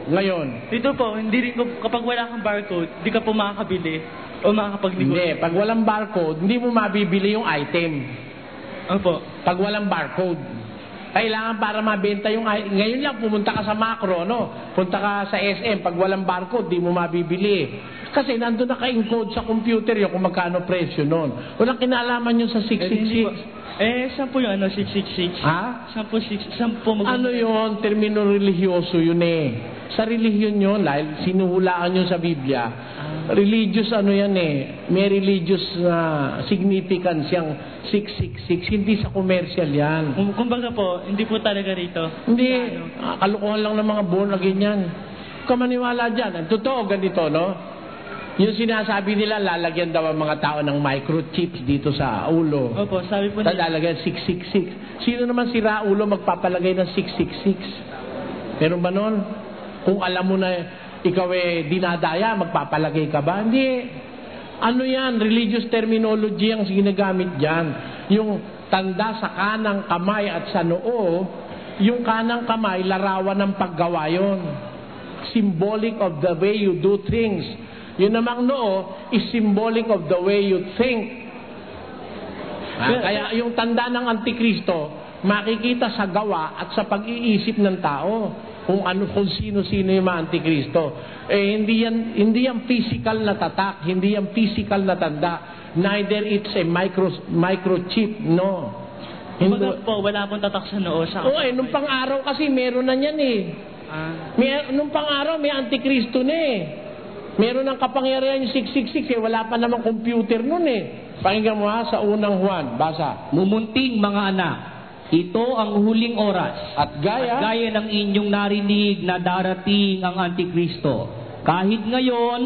Ngayon. Dito po, hindi rin kapag wala kang barcode, hindi ka po makakabili o makakapagligo. Hindi, pag walang barcode, hindi mo mabibili yung item. Opo. Pag walang barcode. Kailangan para mabenta yung ngayon lang pumunta ka sa Macro, punta ka sa SM, pag walang barcode di mo mabibili kasi nandoon naka-encode sa computer yung kung magkano presyo noon. Walang kinalaman yun sa 666. Saan po yung 666? Saan po ano yun? Termino religyoso yun sa relihiyon yun, dahil sinuhulaan yun sa Biblia. Religious yan may religious significance yung 666, hindi sa commercial yan. Kumbaga po, hindi po talaga rito. Hindi, kalukuhan lang ng mga born again yan. Kamaniwala dyan. Totoo ganito, yung sinasabi nila, lalagyan daw ang mga tao ng microchips dito sa ulo. Opo, sabi po nila. Lalagyan 666. Sino naman si Raulo magpapalagay ng 666? Meron ba nun? Kung alam mo na ikaw dinadaya, magpapalagay ka ba? Hindi. Ano yan? Religious terminology ang ginagamit dyan. Yung tanda sa kanang kamay at sa noo, yung kanang kamay, larawan ng paggawa yun. Symbolic of the way you do things. Yun namang noo is symbolic of the way you think. Kaya yung tanda ng Antikristo, makikita sa gawa at sa pag-iisip ng tao kung sino-sino yung mga Antikristo. Hindi yan physical na tatak, hindi yan physical na tanda. Neither it's a microchip, no. Kumbaga po, wala pong tatak sa noo. Nung pang-araw kasi meron na yan eh. Nung pang-araw may Antikristo na eh. Meron ng kapangyarihan yung 666 eh. Wala pa namang computer nun eh. Pakinggan mo ha, sa unang Juan, basa. Mumunting mga anak, ito ang huling oras. At gaya ng inyong narinig na darating ang Antikristo. Kahit ngayon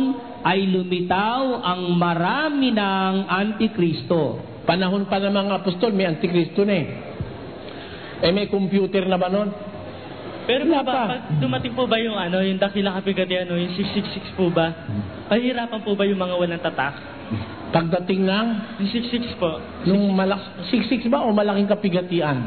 ay lumitaw ang marami ng Antikristo. Panahon pa ng mga apostol, may Antikristo na eh. May computer na ba nun? Pero pag dumating po ba yung yung dakilang kapigatian, yung 666 po ba? Pahirapan po ba yung mga walang tatak? Pagdating ng? Yung 66 po. 66 ba o malaking kapigatian?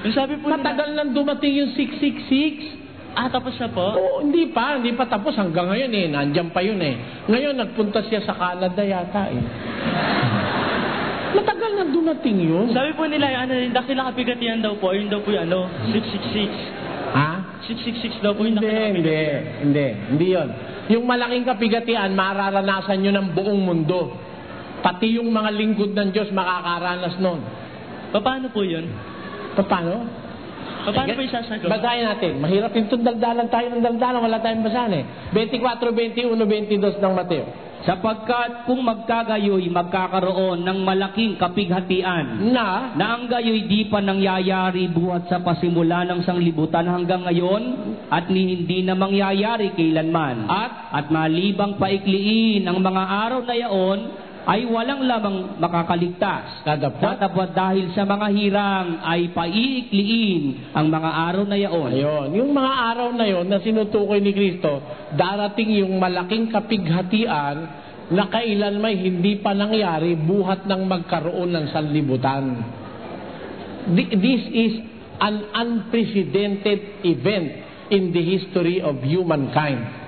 Yung sabi po matagal nang dumating yung 666. Tapos na po? Oo, hindi pa tapos hanggang ngayon eh. Nandiyan pa yun eh. Ngayon nagpunta siya sa Canada yata eh. Matagal nang dumating yun. Sabi po nila, yung dakilang kapigatian daw po, yun daw po yung 666. Ha? 666 daw po yung dakilang kapigatian. Hindi yun. Yung malaking kapigatian, mararanasan nyo ng buong mundo. Pati yung mga lingkod ng Diyos makakaranas nun. Paano po yun? Paano? Paano po isasagot? Basahin natin. Mahirap yung daldalan tayo ng daldalan. Wala tayong basahan eh. 24, 21, 22 ng Mateo. Sapagkat kung magkagayoy, magkakaroon ng malaking kapighatian na ang gayoy di pa nangyayari buhat sa pasimula ng sanglibutan hanggang ngayon at hindi na mangyayari kailanman. At malibang paikliin ang mga araw na yaon ay walang lamang makakaligtas. Datapwat dahil sa mga hirang ay paiikliin ang mga araw na yaon. Ayun. Yung mga araw na yon na sinutukoy ni Kristo, darating yung malaking kapighatian na kailan may hindi pa nangyari buhat ng magkaroon ng sanlibutan. This is an unprecedented event in the history of humankind.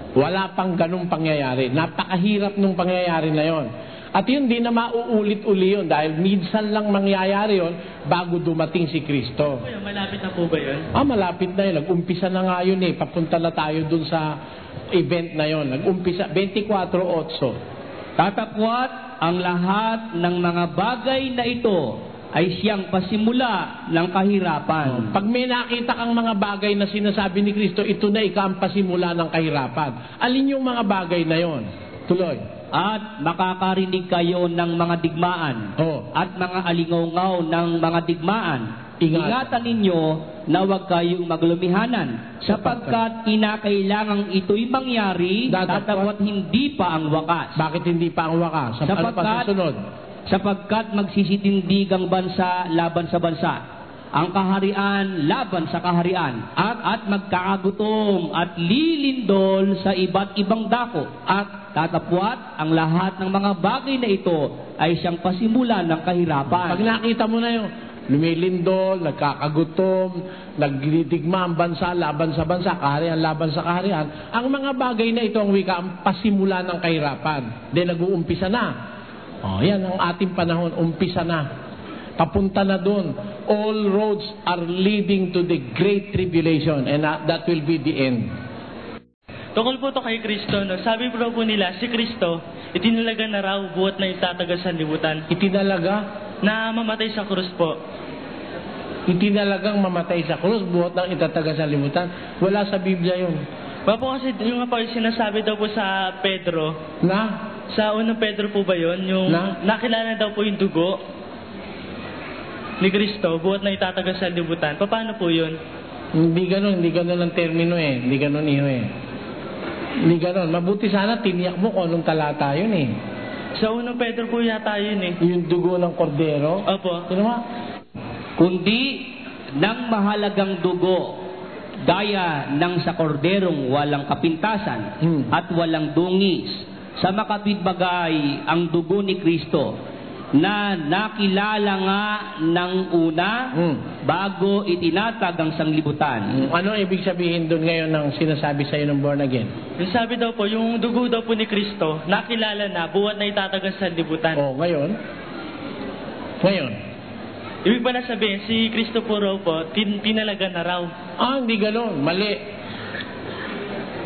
Wala pang ganung pangyayari. Napakahirap nung pangyayari na yon. At yun, di na mauulit-uli yun dahil minsan lang mangyayari yon bago dumating si Kristo. Malapit na po ba yun? Malapit na yun. Nag-umpisa na nga yun eh. Papunta na tayo dun sa event na yun. Nag-umpisa, 24:8. Tatapwat ang lahat ng mga bagay na ito ay siyang pasimula ng kahirapan. Pag may nakita kang mga bagay na sinasabi ni Kristo, ito na ang pasimula ng kahirapan. Alin yung mga bagay na yon? Tuloy. At makakarinig kayo ng mga digmaan at mga alingaw ng mga digmaan. Ingatan ninyo na huwag kayong maglumihanan sapagkat kinakailangang ito'y mangyari datapwat hindi pa ang wakas. Bakit hindi pa ang wakas? Ano pa susunod? Sapagkat magsisitindi ang bansa laban sa bansa, ang kaharian laban sa kaharian, at magkakagutom at lilindol sa iba't ibang dako, at tatapwat ang lahat ng mga bagay na ito ay siyang pasimula ng kahirapan. Pag nakita mo na yung lumilindol, nagkakagutom, nagdidigma ang bansa laban sa bansa, kaharian laban sa kaharian, ang mga bagay na ito ang wika ang pasimula ng kahirapan. Then nag-uumpisa na. Yan ang ating panahon, umpisa na. Papunta na doon. All roads are leading to the great tribulation and that will be the end. Tungkol po ito kay Kristo, no? Sabi po nila, si Kristo, itinalaga na raw buhat na itataga sa libutan. Itinalaga? Na mamatay sa krus po. Itinalagang mamatay sa krus, buhat ng itataga sa libutan. Wala sa Biblia yun. Po kasi yung sinasabi daw po sa Pedro, sa unang Pedro po ba yun? Yung nakilala daw po yung dugo ni Kristo, buhat na itataga sa libutan. Paano po yun? Hindi ganun ang termino eh. Hindi ganun iho eh. Hindi ganun. Mabuti sana tiniyak mo kung anong talata yun eh. Sa unang Pedro po yata yun eh. Yung dugo ng kordero? Opo. Sino ba? Kundi ng mahalagang dugo, gaya ng sa korderong walang kapintasan at walang dungis, sa makapit bagay ang dugo ni Kristo na nakilala nga ng una bago itinatag ang sanglibutan. Ano ibig sabihin doon ngayon ng sinasabi sa'yo ng born again? Yung sabi daw po, yung dugo daw po ni Kristo, nakilala na, buhat na itatagas sa libutan. Oh, ngayon? Ngayon? Ibig ba na sabihin, si Kristo po raw po, pinalaga na raw. Hindi gano'n. Mali.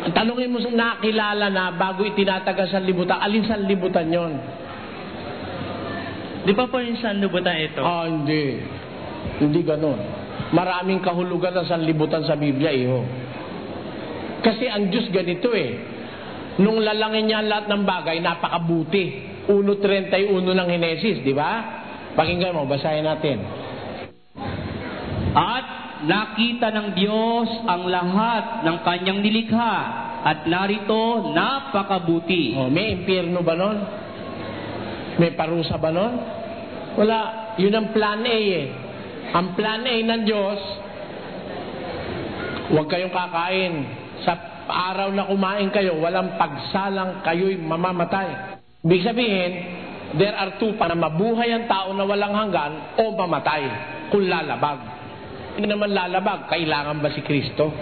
Tanungin mo nakilala na bago itinatagas sa libutan. Alin sa libutan yon? Di ba po yung sanlibutan ito? Hindi. Hindi gano'n. Maraming kahulugan ng sanlibutan sa Biblia, iho. Kasi ang Diyos ganito Nung lalangin niya lahat ng bagay, napakabuti. 1:31 ng Henesis, di ba? Pakinggan mo, basahin natin. At nakita ng Diyos ang lahat ng kanyang nilikha at narito napakabuti. May impyerno ba nun? May parusa ba nun? Wala. Yun ang plan A Ang plan A ng Diyos, huwag kayong kakain. Sa araw na kumain kayo, walang pagsalang kayo'y mamamatay. Ibig sabihin, there are two pa na mabuhay ang tao na walang hanggan o mamatay kung lalabag. Hindi naman lalabag, kailangan ba si Kristo?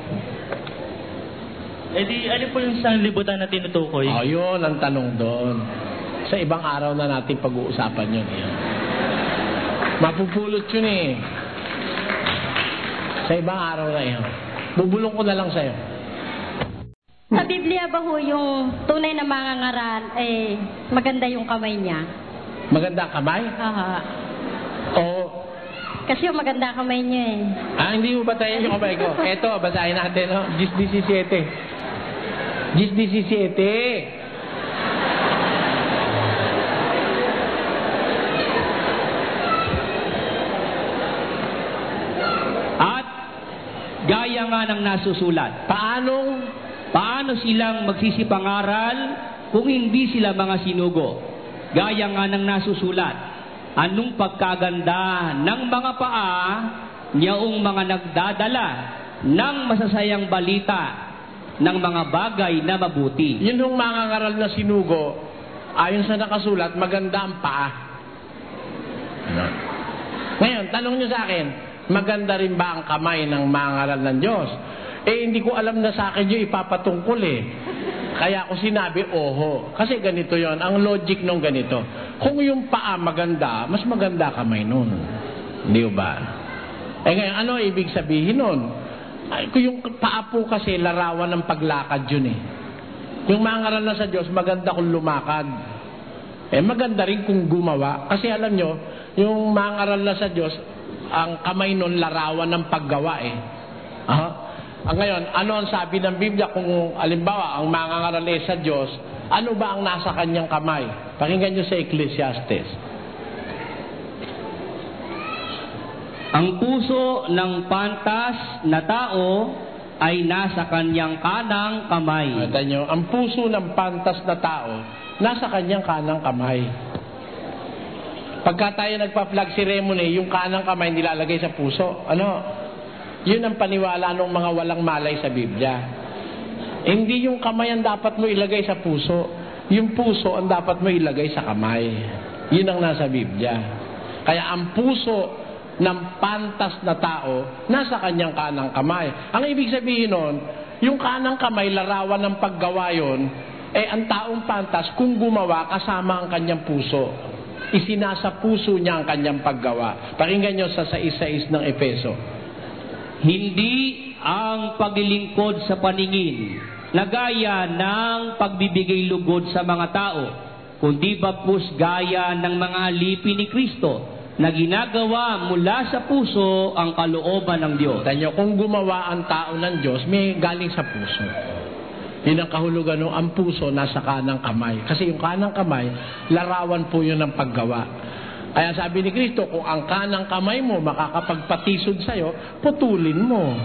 Ano po yung sanlibutan na tinutukoy? Yun ang tanong doon. Sa ibang araw na natin pag-uusapan yun. Mapupulot yun Sa ibang araw na yun. Bubulong ko na lang sa'yo. Sa Biblia ba ho yung tunay na mangangaral, maganda yung kamay niya? Maganda ang kamay? Aha. Oo. Kasi yung maganda kamay niya hindi mo batayin yung kamay ko. Eto, basahin natin, Gis 17. Gis 17. Gaya nga ng nasusulat. Paano silang magsisipangaral kung hindi sila mga sinugo? Gaya nga ng nasusulat. Anong pagkaganda ng mga paa niyaong mga nagdadala ng masasayang balita ng mga bagay na mabuti. Yun yung mga ngaral na sinugo, ayon sa nakasulat, maganda ang paa. Ngayon, tanong nyo sa akin, maganda rin ba ang kamay ng mga ngaral ng Diyos? Hindi ko alam na sa akin yung ipapatungkol Kaya ako sinabi, oho. Kasi ganito yon, ang logic nung ganito. Kung yung paa maganda, mas maganda kamay nun. Hindi ba? Ngayon, ano ibig sabihin nun? Kung yung paa po kasi larawan ng paglakad yun Yung mga ngaral na sa Diyos, maganda kung lumakad. Maganda rin kung gumawa. Kasi alam nyo, yung mga ngaral na sa Diyos, ang kamay nun larawan ng paggawa Ngayon, ano ang sabi ng Biblia kung alimbawa ang mga ngaral sa Diyos, ano ba ang nasa kanyang kamay? Pakinggan nyo sa Ecclesiastes. Ang puso ng pantas na tao ay nasa kanyang kanang kamay. Nyo, ang puso ng pantas na tao nasa kanyang kanang kamay. Pagka tayo nagpa-flag ceremony, yung kanang kamay nilalagay sa puso. Yun ang paniwala ng mga walang malay sa Biblia. Hindi yung kamay ang dapat mo ilagay sa puso. Yung puso ang dapat mo ilagay sa kamay. Yun ang nasa Biblia. Kaya ang puso ng pantas na tao nasa kanyang kanang kamay. Ang ibig sabihin nun, yung kanang kamay, larawan ng paggawa yun, ang taong pantas, kung gumawa, kasama ang kanyang puso. Isinasa puso niya ang kanyang paggawa. Pakinggan nyo sa 6:6 ng Efeso. Hindi ang paglilingkod sa paningin na gaya ng pagbibigay lugod sa mga tao, kundi bagkus gaya ng mga alipin ni Kristo na ginagawa mula sa puso ang kalooban ng Diyos. Tanyo, kung gumawa ang tao ng Diyos, may galing sa puso. Yun ang kahulugan ng ang puso nasa kanang kamay. Kasi yung kanang kamay, larawan po yun ng paggawa. Kaya sabi ni Kristo, kung ang kanang kamay mo makakapagpatisod sa'yo, putulin mo.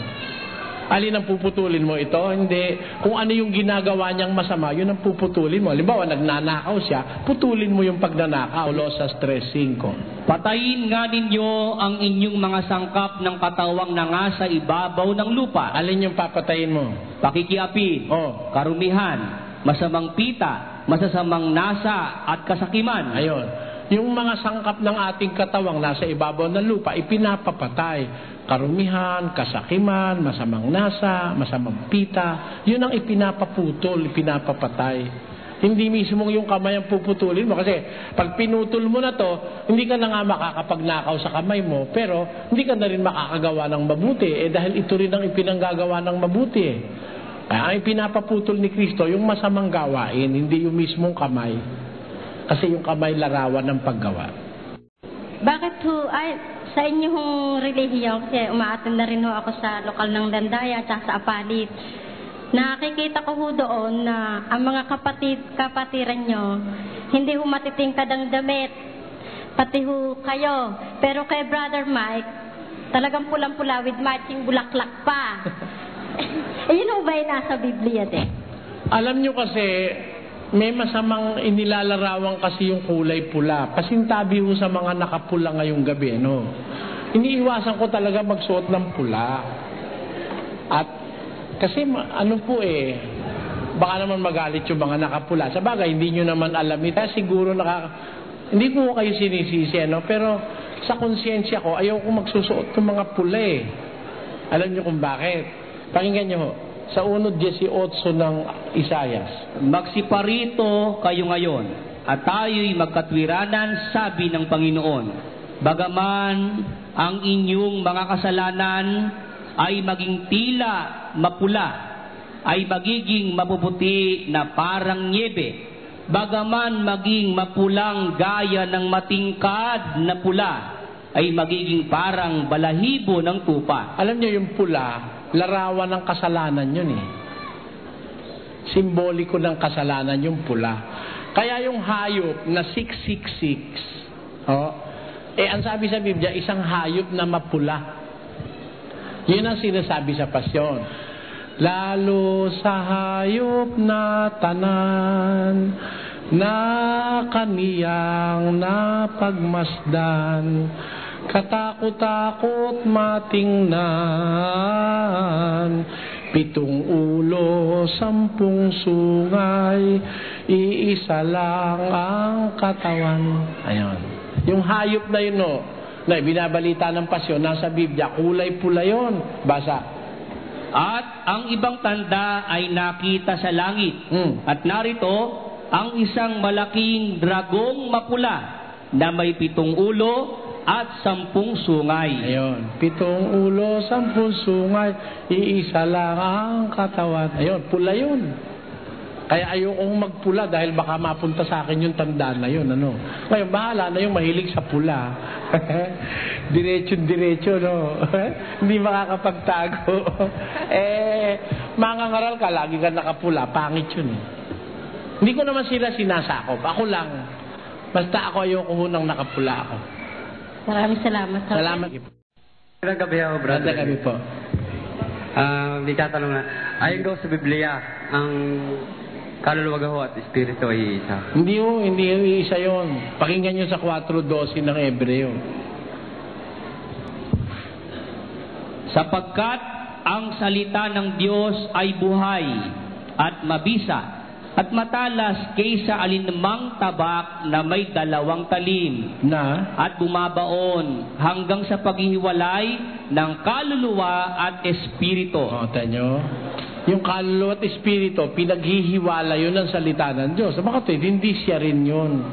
Alin ang puputulin mo ito? Hindi. Kung ano yung ginagawa niyang masama, yun ang puputulin mo. Halimbawa, nagnanakaw siya, putulin mo yung pagnanakaw. Colossus 3:5. Patayin nga ninyo ang inyong mga sangkap ng katawang nangasa ibabaw ng lupa. Alin yung papatayin mo? Pakikiapin, karumihan, masamang pita, masasamang nasa at kasakiman. Ayon. Yung mga sangkap ng ating katawang nasa ibabaw ng lupa, ipinapapatay. Karumihan, kasakiman, masamang nasa, masamang pita, yun ang ipinapaputol, ipinapapatay. Hindi mismo yung kamay ang puputulin mo. Kasi pag pinutol mo na to, hindi ka na nga makakapagnakaw sa kamay mo, pero hindi ka na rin makakagawa ng mabuti. Dahil ito rin ang ipinanggagawa ng mabuti. Kaya ang ipinapaputol ni Kristo, yung masamang gawain, hindi yung mismong kamay. Kasi yung kamay larawan ng paggawa. Bakit sa inyong relihiyon, kasi umaattend na rin ho ako sa lokal ng Dandaya at sa Apalit, nakikita ko ho doon na ang mga kapatiran nyo, hindi ho matitingkad ang damit, pati ho kayo. Pero kay Brother Mike, talagang pulang-pula with matching bulaklak pa. Yun ho ba yung nasa Biblia din? Alam nyo kasi, may masamang inilalarawan kasi yung kulay pula. Pasintabi ho sa mga nakapula ngayong gabi, no? Iniiwasan ko talaga magsuot ng pula. At kasi ano po baka naman magalit yung mga nakapula. Sa bagay, hindi nyo naman alam ito. Siguro hindi ko kayo sinisisi, no? Pero sa konsyensya ko, ayaw ko magsusuot ng mga pula Alam nyo kung bakit? Pakinggan nyo ho. Sa 1:18 ng Isayas. Magsiparito kayo ngayon, at tayo'y magkatwiranan, sabi ng Panginoon. Bagaman ang inyong mga kasalanan ay maging tila mapula, ay magiging mapuputi na parang niebe. Bagaman maging mapulang gaya ng matingkad na pula, ay magiging parang balahibo ng tupa. Alam niyo yung pula, larawan ng kasalanan yun Simboliko ng kasalanan yung pula. Kaya yung hayop na 666, ang sabi sa Biblia, isang hayop na mapula. Yun ang sinasabi sa pasyon. Lalo sa hayop na tanan, na kaniyang napagmasdan, katakot-takot matingnan, 7 ulo, 10 sungay, iisa lang ang katawan. Ayun. Yung hayop na yun, na binabalita ng pasyon, nasa Biblia, kulay pula yun. Basa. At ang ibang tanda ay nakita sa langit. At narito, ang isang malaking dragong mapula na may 7 ulo at 10 sungay. Ayun. 7 ulo, 10 sungay, iisa lang ang katawan. Ayun, pula yun. Kaya ayokong magpula dahil baka mapunta sa akin yung tanda na yun. Ngayon, bahala na yung mahilig sa pula. Diretso, no? Hindi makakapagtago. Mangangaral ka, lagi ka nakapula. Pangit yun. Hindi ko naman sila sinasakop. Ako lang. Basta ako ayoko nang nakapula ako. Maraming salamat. Salamat. Magandang gabi ako, brother. Magandang gabi po. May tatanong na. Ayon daw sa Biblia, ang kaluluwa ho at espiritu ay isa. Hindi isa yun. Pakinggan nyo sa 4:12 ng Hebreo. Sapagkat ang salita ng Diyos ay buhay at mabisa at matalas kaysa alinmang tabak na may 2 talim at bumabaon hanggang sa paghihiwalay ng kaluluwa at espiritu. Tanyo, yung kaluluwa at espiritu, pinaghihiwala yun ang salita ng Diyos. Bakit hindi siya rin yun?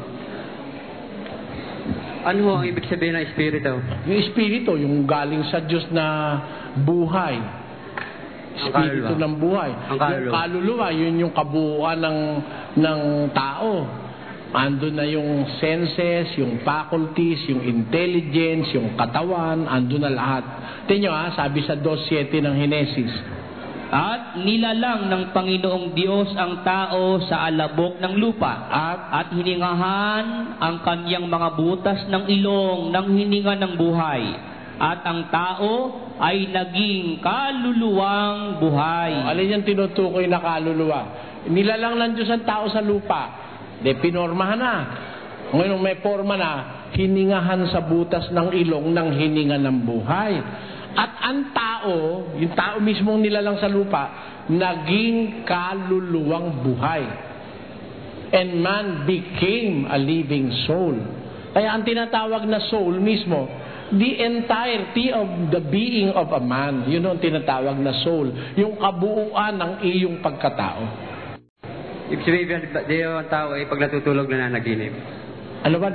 Ano ang ibig sabihin ng espiritu? Yung espiritu, yung galing sa Diyos na buhay. Espiritu ng buhay. Yung kaluluwa, yun yung kabuuan ng tao. Andun na yung senses, yung faculties, yung intelligence, yung katawan, andun na lahat. Tingnan sabi sa 2:7 ng Henesis. At nilalang ng Panginoong Diyos ang tao sa alabok ng lupa at hiningahan ang kanyang mga butas ng ilong ng hininga ng buhay. At ang tao ay naging kaluluwang buhay. Alin yung tinutukoy na kaluluwa? Nilalang ng Diyos ang tao sa lupa. Pinormahan na. Ngayon may forma na, hiningahan sa butas ng ilong ng hininga ng buhay. At ang tao, yung tao mismong nilalang sa lupa, naging kaluluwang buhay. and man became a living soul. Kaya ang tinatawag na soul mismo, the entirety of the being of a man. Yun ang tinatawag na soul. Yung kabuuan ng iyong pagkatao. Ibig sabihin, di ang tao ay pag natutulog nananaginip. Ano ba?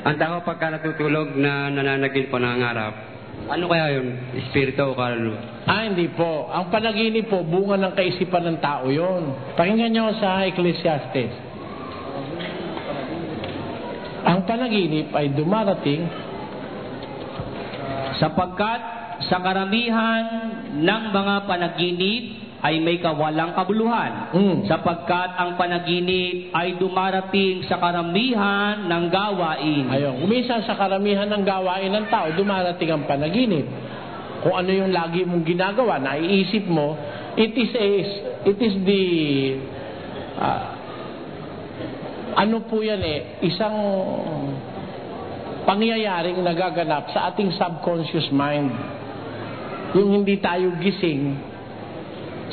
Ang tao pagka natutulog na nananaginip o nangangarap, ano kaya yun? Espiritu o kaluluwa? Hindi po. Ang panaginip po, bunga ng kaisipan ng tao yon. Pakinggan nyo sa Ecclesiastes. Ang panaginip ay dumarating sapagkat sa karamihan ng mga panaginip ay may kawalang kabuluhan. Sapagkat ang panaginip ay dumarating sa karamihan ng gawain. Ayun, minsan sa karamihan ng gawain ng tao, dumarating ang panaginip. Kung ano yung lagi mong ginagawa, naiisip mo, it is the ano po yan isang pangyayaring nagaganap sa ating subconscious mind. Yung hindi tayo gising,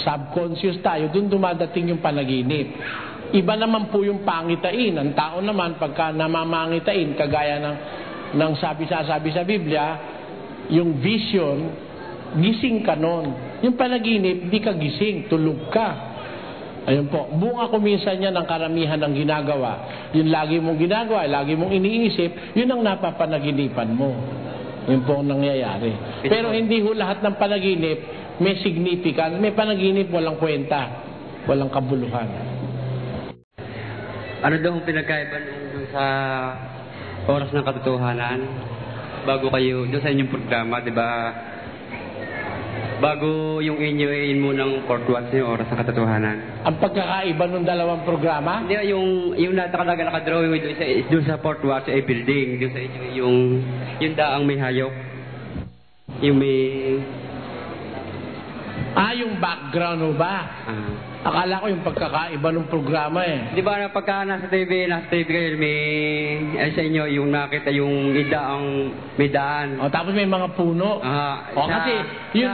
subconscious tayo, dun dumadating yung panaginip. Iba naman po yung pangitain. Ang tao naman, pagka namamangitain, kagaya ng sabi sa Biblia, yung vision, gising ka nun. Yung panaginip, di ka gising, tulog ka. Ayun po, bunga ko minsan yan ng karamihan ng ginagawa. Yung lagi mong ginagawa, lagi mong iniisip, yun ang napapanaginipan mo. Yun po ang nangyayari. Pero hindi ho lahat ng panaginip may significance. May panaginip walang kwenta, walang kabuluhan. Ano daw ang pinagkaiba nung sa oras ng katotohanan? Bago kayo, doon sa inyong programa, di ba? Bago yung inyo munang 4 watts yung oras ng katotohanan. Ang pagkakaiba ng dalawang programa? Hindi, yung nakadrawing doon sa 4 watts ay building. Doon sa inyo yung daang may hayop. Yung may... yung background mo ba? Akala ko yung pagkakaiba ng programa Di ba pagka nasa TV kayo, may sa inyo yung nakita yung may daan. Tapos may mga puno. Kasi yun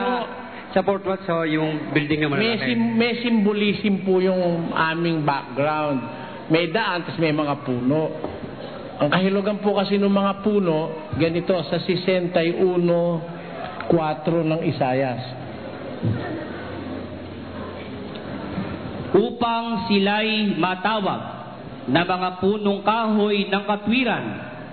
sa Fort Watts, yung building na malaki. May symbolism po yung aming background. May daan, tapos may mga puno. Ang kahilugan po kasi ng mga puno, ganito, sa 61:4 ng Isayas. Upang sila'y matawag na mga punong kahoy ng katwiran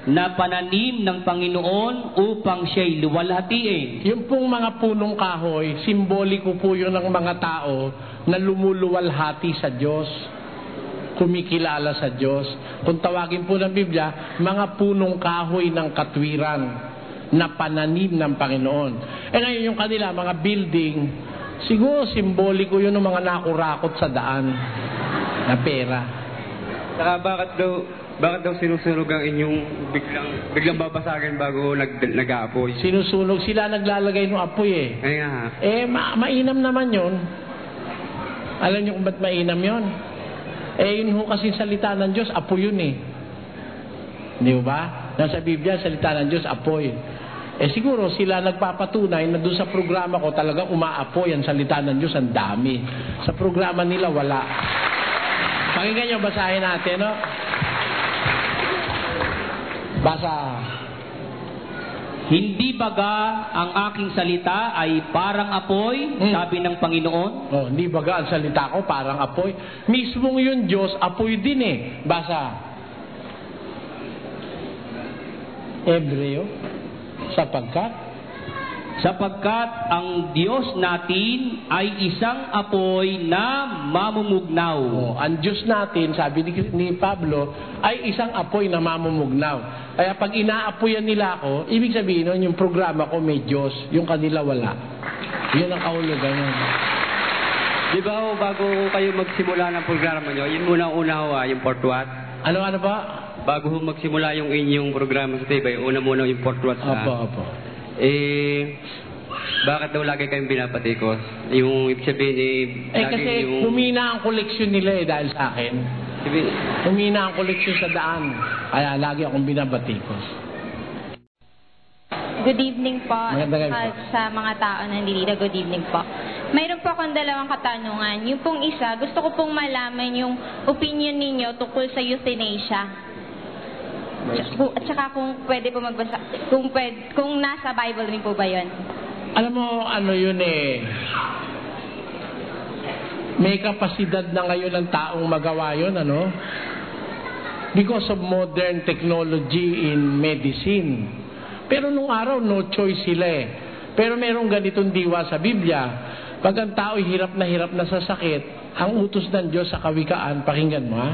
na pananim ng Panginoon upang siya'y luwalhatiin. Yung pong mga punong kahoy, simboliko po yun ng mga tao na lumuluwalhati sa Diyos, kumikilala sa Diyos. Kung tawagin po ng Biblia, mga punong kahoy ng katwiran na pananim ng Panginoon. Ngayon yung kanila, mga building, siguro simboliko yun ng mga nakurakot sa daan na pera. Saka bakit daw sinusunog ang inyong biglang babasagin bago nag-aapoy? Sinusunog sila, naglalagay ng apoy Ay nga. Mainam naman yun. Alam niyo kung ba't mainam yun? Yun ho kasi salita ng Diyos, apoy yun Di ba? Nasa Biblia, salita ng Diyos, apoy. Siguro sila nagpapatunay na doon sa programa ko talagang umaapoy ang salita ng Diyos, ang dami. Sa programa nila, wala. Pakinggan nyo, basahin natin, no? Basa. Hindi baga ang aking salita ay parang apoy, sabi ng Panginoon? Hindi baga ang salita ko parang apoy. Mismong yun Diyos, apoy din Basa. Hebreo. Sapagkat ang Diyos natin ay isang apoy na mamumugnaw. Ang Diyos natin, sabi ni Pablo, ay isang apoy na mamumugnaw. Kaya pag inaapoyan nila ako, ibig sabihin nun, yung programa ko may Diyos, yung kanila wala. Yun ang kahulugan yun. Di ba bago kayo magsimula ng programa nyo, yun muna yung 4 watts? Ano ba? Bago magsimula yung inyong programa sa TV, una yung 4 watts Opo. Bakit daw lagi kayong binabatikos? Yung ibig sabihin kasi yung... humina ang koleksyon nila dahil sa akin. Humina ang koleksyon sa daan. Kaya lagi akong binabatikos. Good evening po. Magandang gabi po. Sa mga tao na nandito, good evening po. mayroon po akong dalawang katanungan. Yung pong isa, gusto ko pong malaman yung opinion ninyo tungkol sa euthanasia. At saka kung pwede po magbasa, kung nasa Bible rin po ba yun? Alam mo, ano yun eh, may kapasidad na ngayon ng taong magawa yun, ano? Because of modern technology in medicine. Pero nung araw, no choice sila eh. Pero merong ganitong diwa sa Biblia. Pag ang tao hirap na sa sakit, ang utos ng Diyos sa kawikaan, pakinggan mo ha.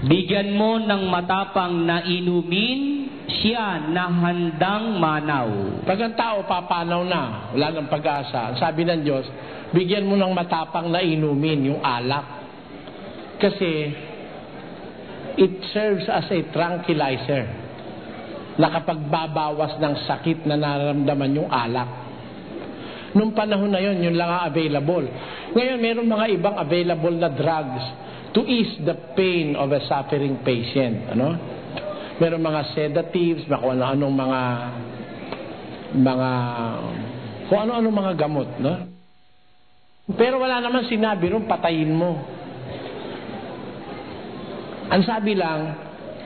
Bigyan mo ng matapang na inumin siya na handang manaw. Pag ang tao papanaw na, wala ng pag-asa, sabi ng Diyos, bigyan mo ng matapang na inumin, yung alak. Kasi, it serves as a tranquilizer. Nakapagbabawas ng sakit na nararamdaman yung alak. Nung panahon na yun, yun lang ang available. Ngayon, meron mga ibang available na drugs to ease the pain of a suffering patient. Ano? Meron mga sedatives, kung ano-anong kung ano-anong mga gamot. No? Pero wala naman sinabi ron, patayin mo. Ang sabi lang,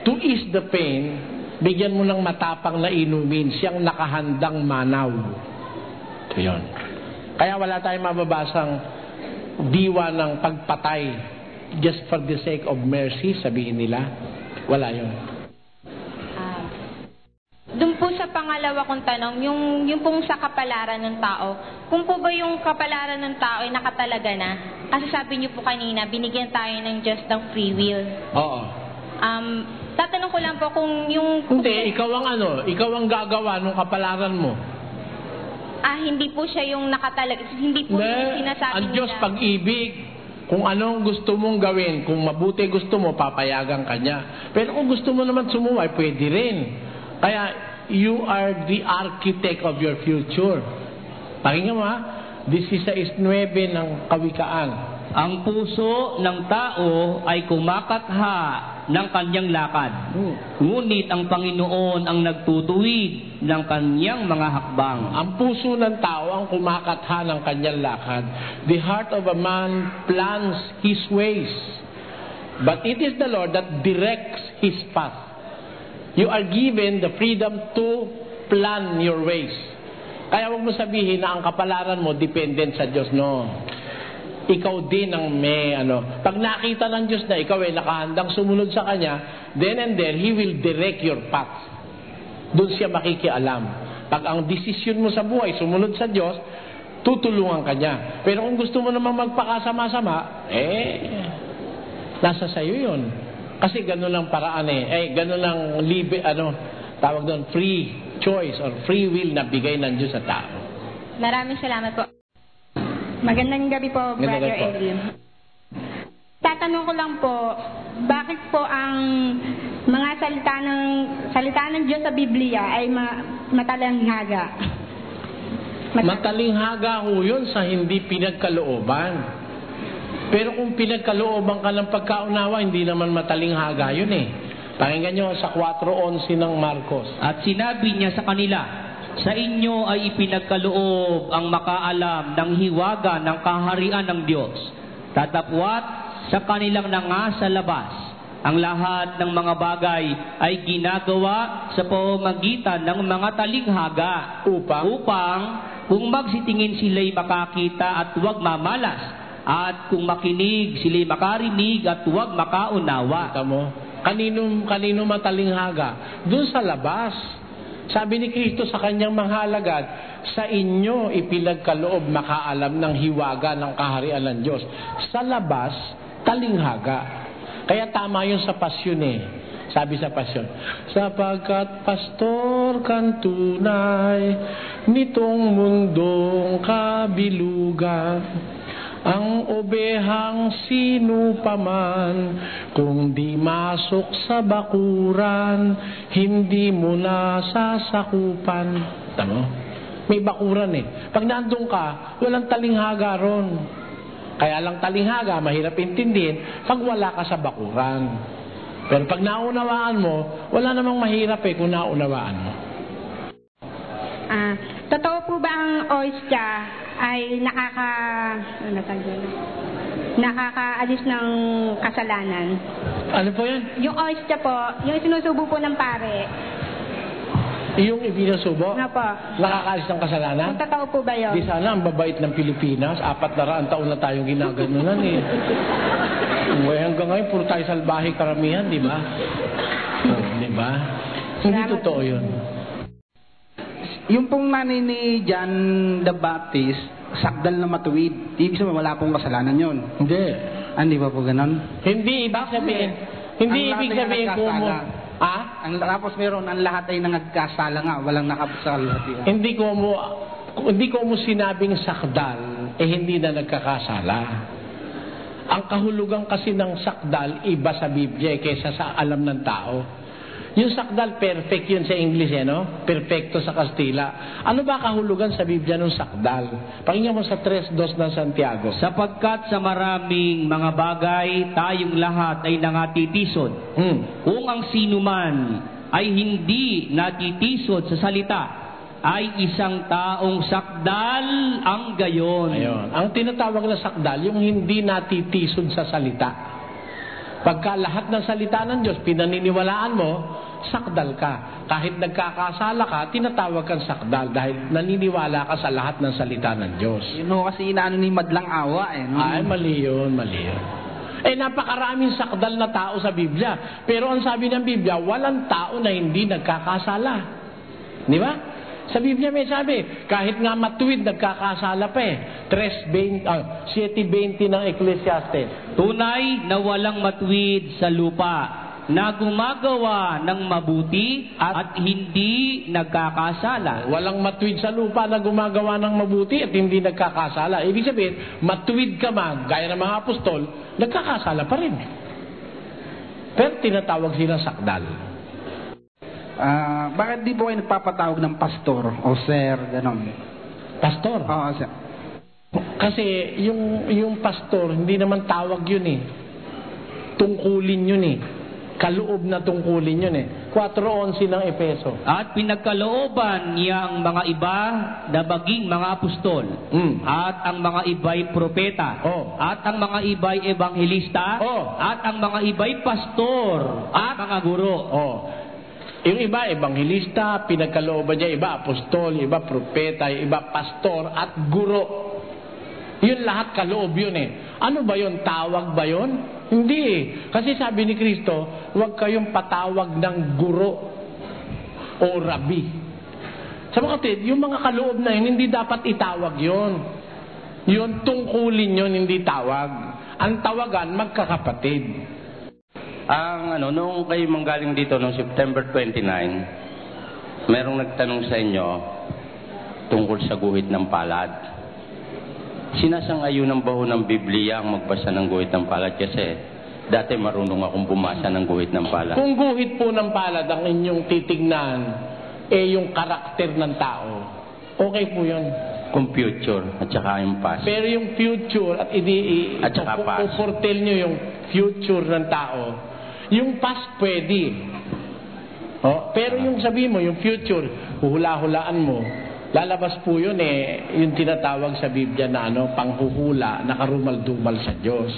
to ease the pain, bigyan mo ng matapang na inumin, siyang nakahandang manaw. Ito yun. Kaya wala tayong mababasang diwa ng pagpatay just for the sake of mercy, sabihin nila. Wala yun. Doon po sa pangalawa kong tanong, yung pong sa kapalaran ng tao, kung po ba yung kapalaran ng tao ay nakatalaga na? Kasi sabi niyo po kanina, binigyan tayo ng Diyos ng free will. Oo. Tatanong ko lang po kung yung... Hindi, ikaw ang gagawa ng kapalaran mo. Hindi po siya yung nakatalaga. Hindi po yung sinasabi ang Diyos nila. pag-ibig. Kung anong gusto mong gawin, kung mabuti gusto mo, papayagan ka niya. Pero kung gusto mo naman sumuway, pwede rin. Kaya, you are the architect of your future. Pakinggan mo ha, 16:9 ng Kawikaan. Ang puso ng tao ay kumakatha ng kanyang lakad. Ngunit ang Panginoon ang nagtutuwid ng kanyang mga hakbang. Ang puso ng tao ang kumakatha ng kanyang lakad. The heart of a man plans his ways, but it is the Lord that directs his path. You are given the freedom to plan your ways. Kaya huwag mo sabihin na ang kapalaran mo dependent sa Diyos. No. Ikaw din ang may pag nakita ng Diyos na ikaw ay nakahandang sumunod sa Kanya, then and there, He will direct your path. Doon siya makikialam. Pag ang desisyon mo sa buhay, sumunod sa Diyos, tutulungan Kanya. Pero kung gusto mo namang magpakasama-sama, nasa sayo yun. Kasi gano'n lang paraan gano'n lang tawag doon, free choice or free will na bigay ng Diyos sa tao. Maraming salamat po. Magandang gabi po, Brother Eli. Tatanong ko lang po, bakit po ang mga salita ng Diyos sa Biblia ay matalinghaga? Matalinghaga ho yun sa hindi pinagkalooban. Pero kung pinagkalooban ka ng pagkaunawa, hindi naman matalinghaga yun Pakinggan nyo sa 4:11 ng Marcos. At sinabi niya sa kanila, sa inyo ay ipinagkaloob ang makaalam ng hiwaga ng kaharian ng Diyos. Tatapwat sa kanilang nangasa labas. Ang lahat ng mga bagay ay ginagawa sa pamamagitan ng mga talinghaga upang kung magsitingin sila'y makakita at huwag mamalas, at kung makinig sila'y makarinig at huwag makaunawa. Kanino matalinghaga? Doon sa labas. Sabi ni Kristo sa kanyang mga alagad, sa inyo ipinagkaloob makaalam ng hiwaga ng kaharian ng Diyos. Sa labas, talinghaga. Kaya tama yun sa pasyon Sabi sa pasyon, sapagkat pastor kang tunay nitong mundong kabilugan, ang obehang sino paman, kung di masok sa bakuran, hindi mo na sasakupan. Tama? May bakuran Pag nandun ka, walang talinghaga ron. Kaya lang talinghaga, mahirap intindihin pag wala ka sa bakuran. Pero pag naunawaan mo, wala namang mahirap kung naunawaan mo. Totoo po ba ang oyster ay nakakaalis ng kasalanan? Ano po yan? Yung oyster po, yung sinusubo po ng pare. Yung ibinusubo? Ano po? Nakakaalis ng kasalanan? Kung totoo po ba yun? Di sana ang babait ng Pilipinas. 400 taon na tayong ginaganunan eh. Hanggang ngayon, puro tayo salbahe karamihan, di ba? Di ba? Hindi totoo yun. Yung pong nanay ni John the Baptist, sakdal na matuwid. Ibig sabihin, wala pong kasalanan yun. Hindi. Hindi ba po ganon? Hindi ibig sabihin. Hindi ibig sabihin kung mo. Tapos meron, ang lahat ay nangagkasala nga, walang nakapagsalatian. Hindi ko mo sinabing sakdal, hindi na nagkakasala. Ang kahulugan kasi ng sakdal, iba sa Biblia kaysa sa alam ng tao. Yung sakdal, perfect yun sa English, no? Perfecto sa Kastila. Ano ba kahulugan sa Biblia ng sakdal? Pakinggan mo sa 3:2 ng Santiago. Sapagkat sa maraming mga bagay, tayong lahat ay nangatitisod. Kung ang sinuman ay hindi natitisod sa salita, ay isang taong sakdal ang gayon. Ayun. Ang tinatawag na sakdal, yung hindi natitisod sa salita. Pagka lahat ng salita ng Diyos, pinaniniwalaan mo, sakdal ka. Kahit nagkakasala ka, tinatawag kang sakdal dahil naniniwala ka sa lahat ng salita ng Diyos. Yun know, kasi inaano ni madlang awa eh. No? Ay, mali yun, mali yun. Napakaraming sakdal na tao sa Biblia. Pero ang sabi ng Biblia, walang tao na hindi nagkakasala. Di ba? Sa Biblia may sabi, kahit nga matuwid, nagkakasala pa eh. 7:20 ng Ecclesiastes. Tunay na walang matuwid sa lupa, na gumagawa ng mabuti at hindi nagkakasala. Walang matuwid sa lupa na gumagawa ng mabuti at hindi nagkakasala. Ibig sabihin, matuwid ka man, gaya ng mga apostol, nagkakasala pa rin. Pero tinatawag silang sakdal. Bakit di po kayo nagpapatawag ng pastor o sir, gano'n? Pastor? Oo, sir. Kasi yung pastor, hindi naman tawag yun eh. Tungkulin yun eh. Kaloob na tungkulin yun eh. 4:11 ng Efeso. At pinagkalooban niya ang mga iba na maging mga apostol. At ang mga iba'y propeta. At ang mga iba'y ebanghelista. At ang mga iba'y pastor. At mga guro. Yung iba, ebanghelista, pinagkalooban niya, iba apostol, iba propeta, iba pastor, at guro. Yun lahat kaloob yun eh. Ano ba yun? Tawag ba yun? Hindi eh. Kasi sabi ni Kristo, huwag kayong patawag ng guro o rabi. Sa mga kapatid, yung mga kaloob na yun, hindi dapat itawag yun. Yun, tungkulin yun, hindi tawag. Ang tawagan, magkakapatid. Nung kayo manggaling dito noong September 29, merong nagtanong sa inyo tungkol sa guhit ng palad. Sinasang-ayunan ba ho ng Biblia ang magbasa ng guhit ng palad? Kasi dati marunong akong bumasa ng guhit ng palad. Kung guhit po ng palad ang inyong titignan, yung karakter ng tao, okay po yun. Kung future at saka yung past. Pero yung future at saka past. Uportel nyo yung future ng tao. Yung past pwede. Pero yung sabi mo, yung future, hula-hulaan mo, lalabas po yun yung tinatawag sa Biblia na panghuhula, nakarumal-dumal sa Diyos.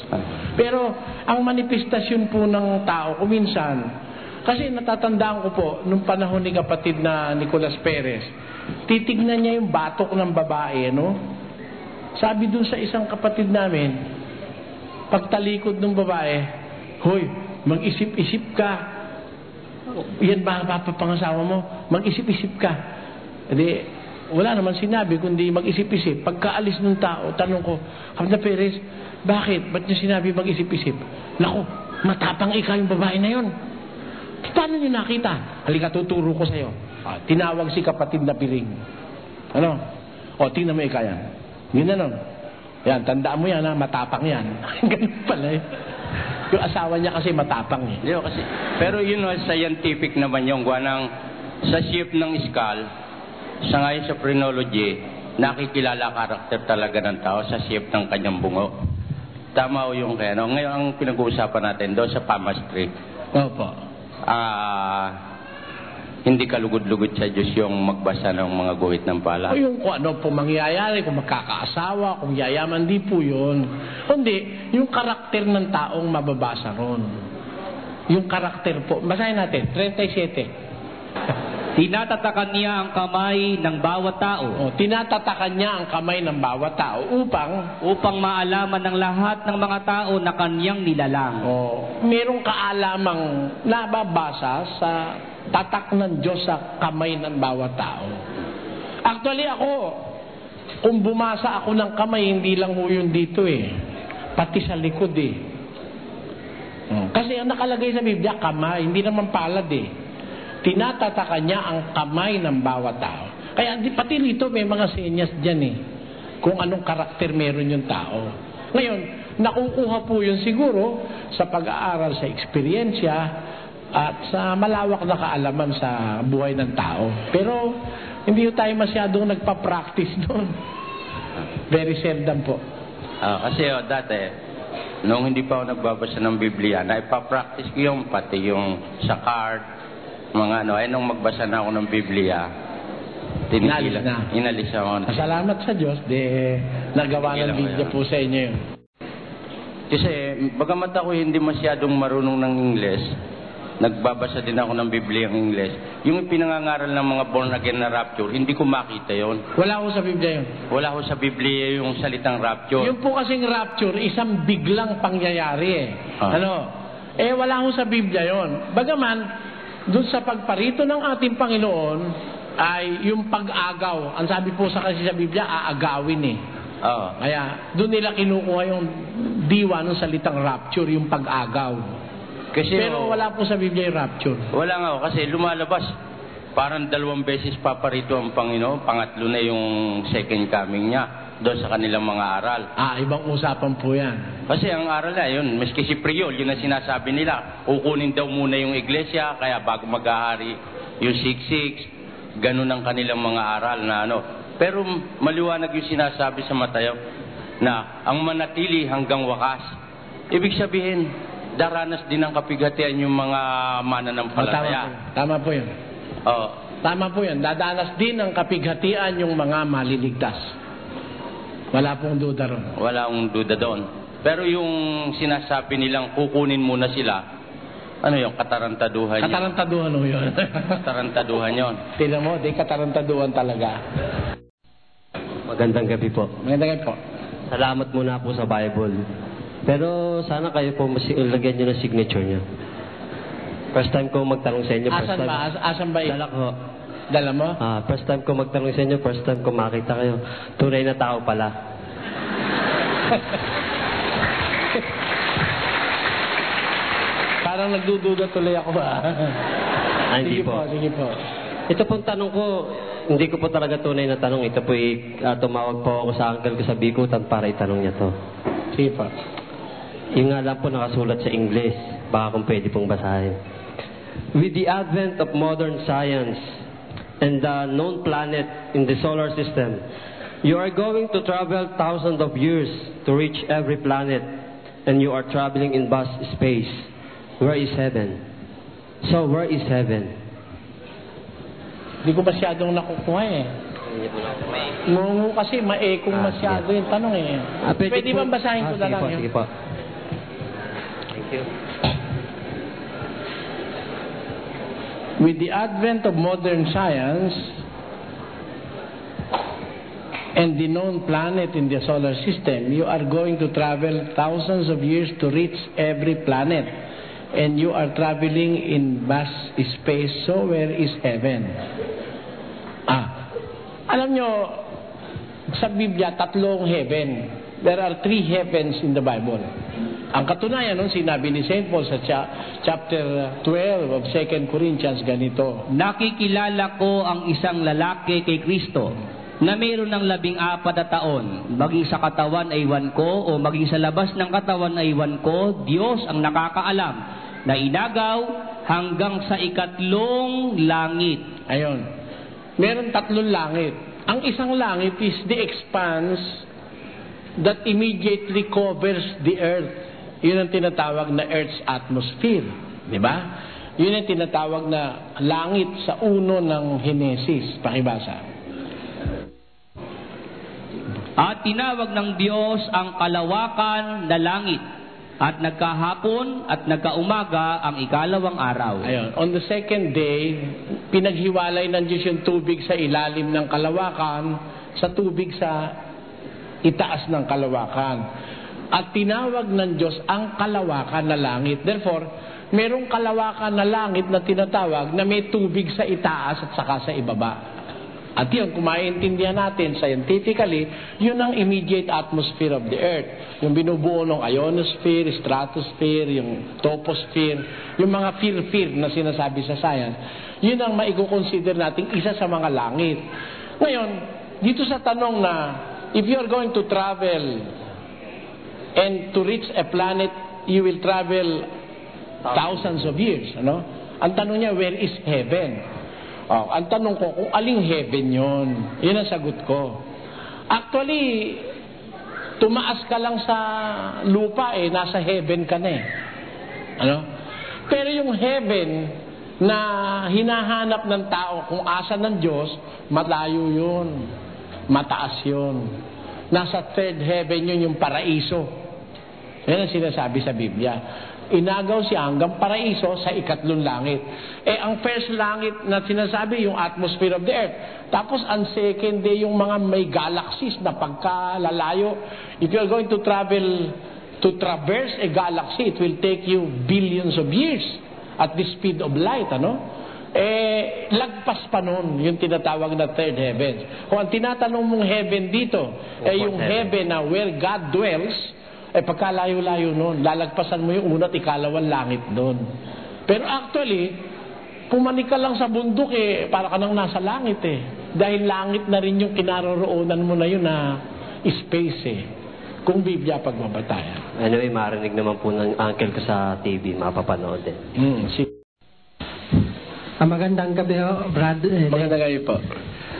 Pero ang manifestasyon po ng tao, kuminsan, kasi natatandaan ko po, nung panahon ni kapatid na Nicolas Perez, titignan niya yung batok ng babae, Sabi dun sa isang kapatid namin, pagtalikod ng babae, hoy, mag-isip-isip ka. Yan ba papangasawa mo? Mag-isip-isip ka. Hindi, wala naman sinabi, kundi mag-isip-isip. Pagkaalis ng tao, tanong ko, Kapatid Perez, bakit? Ba't niya sinabi mag-isip-isip? Naku, matapang ikaw yung babae na yun. Paano niyo nakita? Halika, tuturo ko sa'yo. Tinawag si kapatid na piring. Tingnan mo ikaw yan. Yun Yan, tandaan mo yan matapang yan. Ganun pala eh. Yung asawa niya kasi matapang eh. Pero yun scientific naman yung sa shape ng skull, sa ngayon sa phrenology, nakikilala karakter talaga ng tao sa shape ng kanyang bungo. Tama o yung kaya. Ngayon ang pinag-uusapan natin doon sa Palm Street. Opo. hindi kalugod-lugod sa Diyos yung magbasa ng mga guhit ng palad. O yung kung ano po mangyayari, kung magkakaasawa, kung yayaman, di po yun. Kundi, yung karakter ng taong mababasa ron. Yung karakter po. Basahin natin, 37. Tinatatakan niya ang kamay ng bawat tao. Tinatatakan niya ang kamay ng bawat tao upang maalaman ng lahat ng mga tao na kanyang nilalang. Merong kaalamang nababasa sa tatak ng Diyos sa kamay ng bawat tao. Actually ako, kung bumasa ako ng kamay, hindi lang ho yun dito pati sa likod Kasi ang nakalagay sa Biblia, kamay, hindi naman palad Tinatatakan niya ang kamay ng bawat tao. Kaya pati rito may mga senyas dyan kung anong karakter meron yung tao. Ngayon, nakukuha po yun siguro sa pag-aaral sa eksperyensya at sa malawak na kaalaman sa buhay ng tao. Pero hindi tayo masyadong nagpa-practice doon. Very seldom po. Kasi dati, nung hindi pa ako nagbabasa ng Biblia, naipa-practice ko yung pati yung sa card, mga nung magbasa na ako ng Biblia, inalis ako. Salamat sa Diyos, nagawa ng video po sa inyo yun. Kasi, bagamat ako hindi masyadong marunong ng Ingles, nagbabasa din ako ng Biblia ng Ingles, yung pinangangaral ng mga born again na rapture, hindi ko makita yon. Wala ko sa Biblia yun? Wala ko sa Biblia yung salitang rapture. Yung po kasing rapture, isang biglang pangyayari wala ko sa Biblia yon. Bagaman, doon sa pagparito ng ating Panginoon ay yung pag-agaw. Ang sabi po sa Biblia, aagawin Kaya doon nila kinukuha yung diwa ng salitang rapture, yung pag-agaw. Pero wala po sa Biblia yung rapture. Wala nga kasi lumalabas. Parang 2 beses paparito ang Panginoon, pangatlo na yung second coming niya doon sa kanilang mga aral. Ibang usapan po yan. Kasi ang aral na yun, maski si Priol, yun ang sinasabi nila, ukunin daw muna yung iglesia, kaya bago maghahari yung 6-6, ganun ang kanilang mga aral na Pero maliwanag yung sinasabi sa Mateo na ang manatili hanggang wakas. Ibig sabihin, daranas din ng kapighatian yung mga mananampalataya. Tama po yun. Tama po yun. Dadanas din ng kapighatian yung mga maliligtas. Wala pong duda ron. Wala akong duda doon. Pero yung sinasabi nilang kukunin muna sila, yung katarantaduhan yun? Katarantaduhan yun. Katarantaduhan yun. Tignan mo, katarantaduhan talaga. Magandang gabi po. Magandang gabi po. Salamat muna po sa Bible. Pero sana kayo po lagyan nyo ng signature nyo. First time ko magtanong sa inyo. Asan ba? Dala ko. Dala mo? First time ko magtanong sa inyo, first time ko makita kayo. Tunay na tao pala. Parang nagdududa tuloy ako Hindi po. Sige po. Ito pong tanong ko, hindi ko po talaga tunay na tanong. Ito po tumawag po ako sa uncle ko sa Bikutan para itanong niya to. Sige po. Yung nga lang po nakasulat sa English. Baka kung pwede pong basahin. With the advent of modern science and the known planet in the solar system, you are going to travel thousands of years to reach every planet, and you are traveling in vast space. Where is heaven? So, where is heaven? Hindi ko masyadong nakukuha kasi maekong masyado yung tanong Pwede bang basahin ko na lang yun? Sige po. Thank you. With the advent of modern science and the known planet in the solar system, you are going to travel thousands of years to reach every planet. And you are traveling in vast space, so where is heaven? Alam nyo, sa Biblia, 3 heaven. There are 3 heavens in the Bible. Ang katunayan nun, sinabi ni St. Paul sa chapter 12 of 2 Corinthians ganito. Nakikilala ko ang isang lalaki kay Kristo na mayroon ng 14 na taon. Maging sa katawan ay iwan ko o maging sa labas ng katawan ay iwan ko, Diyos ang nakakaalam na inagaw hanggang sa 3 langit. Ayon. Meron 3 langit. Ang isang langit is the expanse that immediately covers the earth. Yun ang tinatawag na Earth's atmosphere. Di ba? Yun ang tinatawag na langit sa uno ng Henesis. Pakibasa. At tinawag ng Diyos ang kalawakan na langit, at nagkahapon at nagkaumaga ang ikalawang araw. Ayun. On the second day, pinaghiwalay ng Diyos yung tubig sa ilalim ng kalawakan sa tubig sa itaas ng kalawakan. At tinawag ng Diyos ang kalawakan na langit. Therefore, merong kalawakan na langit na tinatawag na may tubig sa itaas at saka sa ibaba. At yun, kung maintindihan natin scientifically, yun ang immediate atmosphere of the earth. Yung binubuo ng ionosphere, stratosphere, yung troposphere, yung mga fear na sinasabi sa science, yun ang maikukonsider natin isa sa mga langit. Ngayon, dito sa tanong na, if you are going to travel and to reach a planet, you will travel thousands of years. Ano? Ang tanong niya, where is heaven? Ang tanong ko, kung aling heaven yun? Yun ang sagot ko. Actually, tumaas ka lang sa lupa nasa heaven ka na Ano? Pero yung heaven na hinahanap ng tao kung asa ng Diyos, malayo yun. Mataas yun. Nasa third heaven yun, yung paraiso. Yan ang sinasabi sa Biblia. Inagaw siya hanggang paraiso sa ikatlong langit. Ang first langit na sinasabi, yung atmosphere of the earth. Tapos, ang second day, yung mga may galaxies na pagkalalayo. If you're going to traverse a galaxy, it will take you billions of years at the speed of light, ano? Lagpas pa nun, yung tinatawag na third heaven. Kung ang tinatanong mong heaven dito, yung heaven na where God dwells, pagkalayo-layo nun, lalagpasan mo yung una at ikalawang langit doon. Pero actually, pumanik ka lang sa bundok para ka nang nasa langit Dahil langit na rin yung kinaroroonan mo na yun na space Kung Biblia pagbabatayan. Anyway, marinig naman po ng uncle ko sa TV, mapapanood din. Magandang gabi Brad. Magandang gabi po.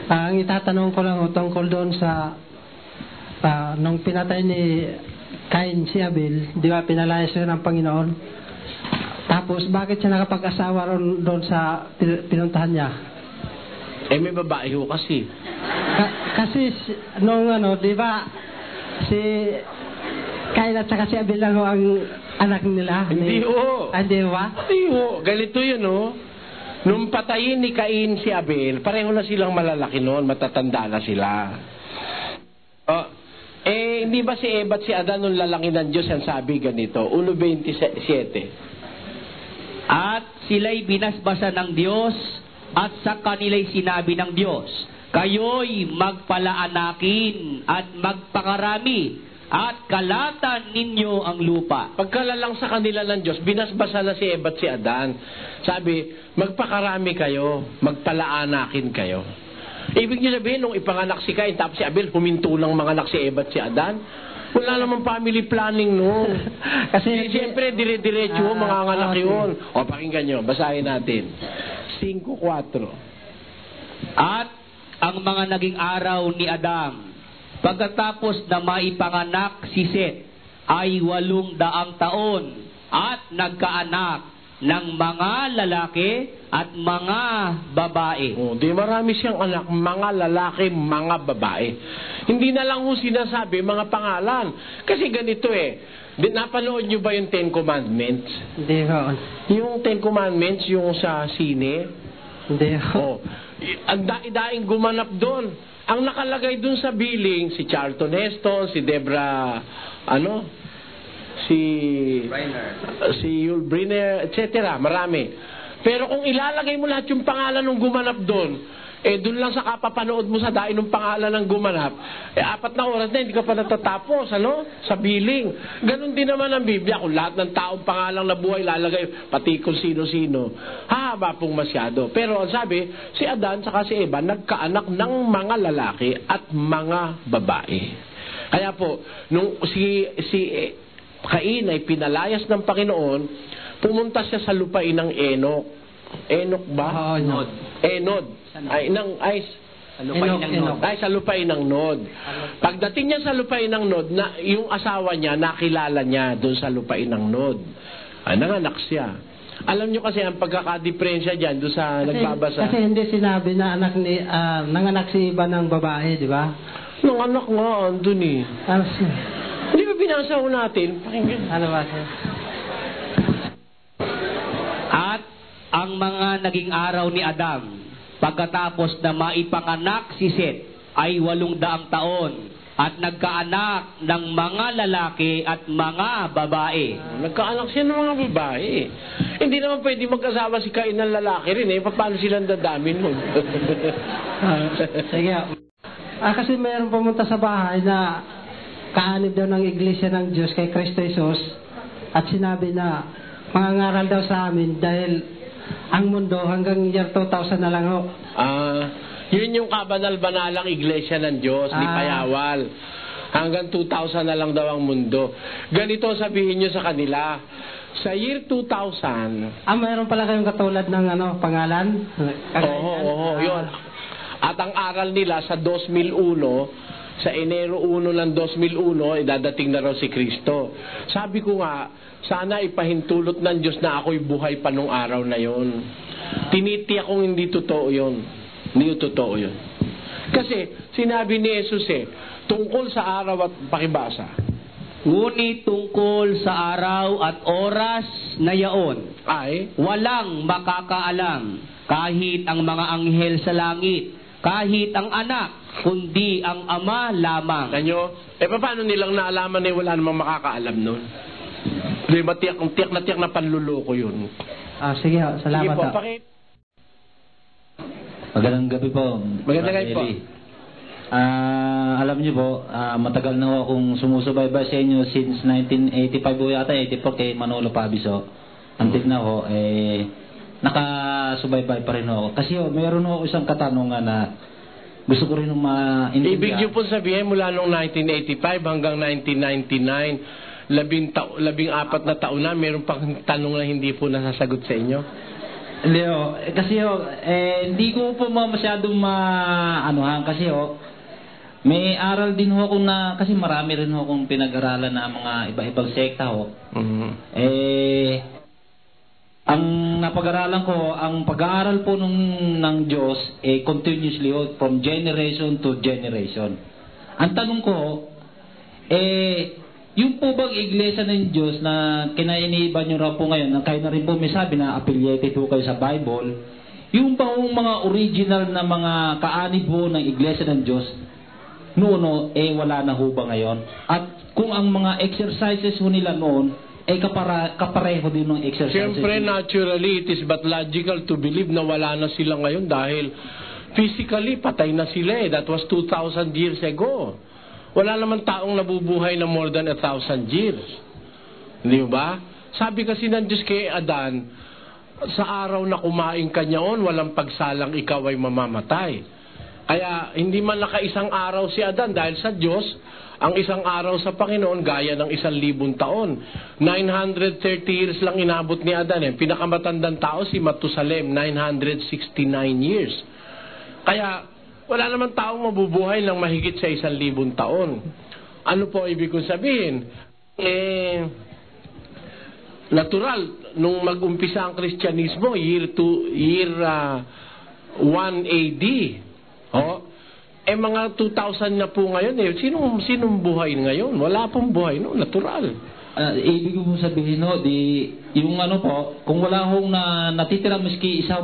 Ang itatanong ko lang tungkol doon sa nung pinatay ni Cain si Abel, di ba pinalayas siya ng Panginoon? Tapos bakit siya nakapag-asawa doon sa pinuntahan niya? May babae ho kasi. Kasi nung di ba si Cain at saka si Abel lang ang anak nila? Hindi ho. Hindi ba? Hindi ho. Ganito yun Nung patayin ni Cain si Abel, pareho na silang malalaki noon, matatanda na sila. Hindi ba si Eva at si Adan nung lalaki ng Diyos ang sabi ganito, 1:27. At sila'y binasbasan ng Diyos at sa kanila'y sinabi ng Diyos, kayo'y magpalaanakin at magpakarami at kalatan ninyo ang lupa. Pagkalalang sa kanila ng Diyos, binasbasan na si Eva at si Adan. Sabi, magpakarami kayo, magpalaanakin kayo. Ibig niyo sabihin, nung ipanganak si Cain, tapos si Abel, huminto lang manganak si Eva at si Adan. Wala namang family planning noon. Kasi siyempre, dire-diretso mga anak yun. Pakinggan nyo, basahin natin. 5:4. At ang mga naging araw ni Adam, pagkatapos na maipanganak si Seth, ay 800 taon at nagkaanak ng mga lalaki at mga babae. Di marami siyang anak, mga lalaki, mga babae. Hindi na lang sinasabi mga pangalan. Kasi ganito napanood nyo ba yung Ten Commandments? Hindi ho. Yung Ten Commandments, yung sa sine? Hindi ho. Ang daing gumanap doon. Ang nakalagay doon sa billing, si Charlton Heston, si Debra, si Yul Brynner, etc. Marami. Pero kung ilalagay mo lahat yung pangalan ng gumanap doon, doon lang sa kapapanood mo sa dain ng pangalan ng gumanap, 4 na oras na, hindi ka pa natatapos, sa billing. Ganon din naman ang Biblia. Kung lahat ng taong pangalang na buhay lalagay, pati kung sino-sino, hahaba pong masyado. Pero ang sabi, si Adan saka si Eva, nagkaanak ng mga lalaki at mga babae. Kaya po, nung si Cain ay pinalayas ng Panginoon, pumunta siya sa lupain ng Enok. Enok ba? Nod. Enod. Sa lupain ng Nod. Pagdating niya sa lupain ng Nod, yung asawa niya, nakilala niya doon sa lupain ng Nod. Nanganak siya. Alam nyo kasi ang pagkakadiferensya dyan doon sa nagbabasa. Kasi hindi sinabi na nanganak si iba ng babae, di ba? Nung anak nga, andun eh. Hindi ba binasa ko natin? Pakinggan. Ano ba siya? At ang mga naging araw ni Adam, pagkatapos na maipanganak si Seth, ay 800 taon at nagkaanak ng mga lalaki at mga babae. Nagkaanak siya ng mga babae. Hindi naman pwede magkasama si Cain ng lalaki rin eh. Paano silang dadamin mo? Sige. Kasi mayroong pumunta sa bahay na kaanib daw ng Iglesia ng Diyos kay Kristo Jesus at sinabi na mangangaral daw sa amin dahil ang mundo hanggang year 2000 na lang ho. Yun yung kabanal-banalang Iglesia ng Diyos, ni Payawal. Hanggang 2000 na lang daw ang mundo. Ganito sabihin nyo sa kanila, sa year 2000... mayroon pala kayong katulad ng pangalan? Oo, yun. At ang aral nila sa 2001, sa Enero 1 ng 2001, dadating na raw si Kristo. Sabi ko nga, sana ipahintulot ng Diyos na ako'y buhay pa nung araw na yon. Tinitiyak kong hindi totoo yun. Hindi totoo yun. Kasi sinabi ni Jesus tungkol sa araw at pakibasa. Ngunit tungkol sa araw at oras na yaon, ay walang makakaalam, kahit ang mga anghel sa langit, kahit ang anak, kundi ang Ama lamang. Kanyo, paano nilang naalaman wala namang makakaalam nun? Di ba tiyak na panluloko yun? Sige, salamat. Sige po, Magandang gabi po. Magandang gabi po. Alam niyo po, matagal na akong sumusubaybay sa inyo since 1985 o yata, 84 kay Manolo Pabiso. Until na ho, nakasubaybay pa rin ako. Kasi mayroon ako isang katanungan na gusto ko rin maintindihan. Ibig niyo po sabihin mula noong 1985 hanggang 1999, 14 na taon na, mayroon pang tanong na hindi po nasasagot sa inyo? Leo, kasi hindi ko po masyadong maanuhan kasi may aral din ho akong kasi marami rin ho akong pinag-aralan na mga iba-ibang sekta ho. Ang napag-aralan ko, ang pag-aaral po ng Diyos continuously from generation to generation. Ang tanong ko, yung po bang iglesia ng Diyos na kinainiba nyo raw po ngayon, na kayo na rin po may sabi na affiliated po kayo sa Bible, yung ba mga original na mga kaanib po ng iglesia ng Diyos, noon wala na ho ba ngayon? At kung ang mga exercises ho nila noon, kapareho din ng exercises. Siyempre, naturally, it is but logical to believe na wala na sila ngayon dahil physically, patay na sila That was 2,000 years ago. Wala naman taong nabubuhay na more than 1,000 years. Hindi ba? Sabi kasi ng Diyos kay Adan, sa araw na kumain ka niyaon, walang pagsalang ikaw ay mamamatay. Kaya hindi man nakaisang araw si Adan dahil sa Diyos, ang isang araw sa Panginoon gaya ng 1,000 taon. 930 years lang inabot ni Adan. Pinakamatandang tao si Matusalem, 969 years. Kaya wala naman taong mabubuhay ng mahigit sa 1,000 taon. Ano po ibig kong sabihin? Natural, nung mag-umpisa ang Kristyanismo, year 1 AD. Mga 2,000 na po ngayon. Sinong buhay ngayon? Wala pong buhay, no? Natural. Ibig ko sabihin, yung kung wala hong natitira miski isang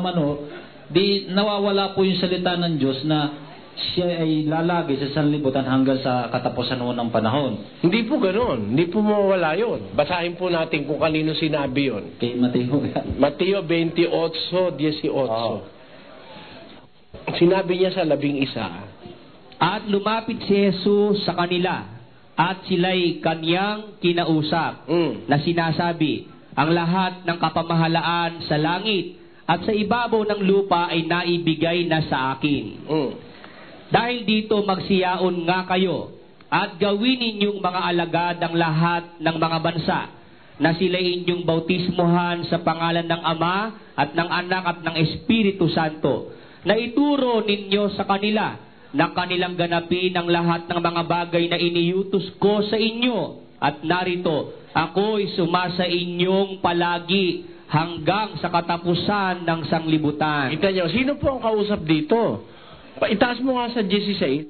di nawawala po yung salita ng Diyos na siya ay lalagi sa sanlibutan hanggang sa katapusan ng panahon. Hindi po ganoon. Hindi po mawawala yun. Basahin po natin kung kanino sinabi yun. Kay Mateo. Mateo 28:18. Sinabi niya sa 11. At lumapit si Jesus sa kanila at sila'y kanyang kinausap na sinasabi, ang lahat ng kapamahalaan sa langit at sa ibabaw ng lupa ay naibigay na sa akin. Dahil dito magsiyaon nga kayo at gawin ninyong mga alagad ang lahat ng mga bansa na sila inyong bautismuhan sa pangalan ng Ama at ng Anak at ng Espiritu Santo, na ituro ninyo sa kanila na kanilang ganapin ang lahat ng mga bagay na iniutos ko sa inyo. At narito, ako'y sumasa inyong palagi hanggang sa katapusan ng sanglibutan. Kita nyo, sino po ang kausap dito? Itaas mo nga sa GC6.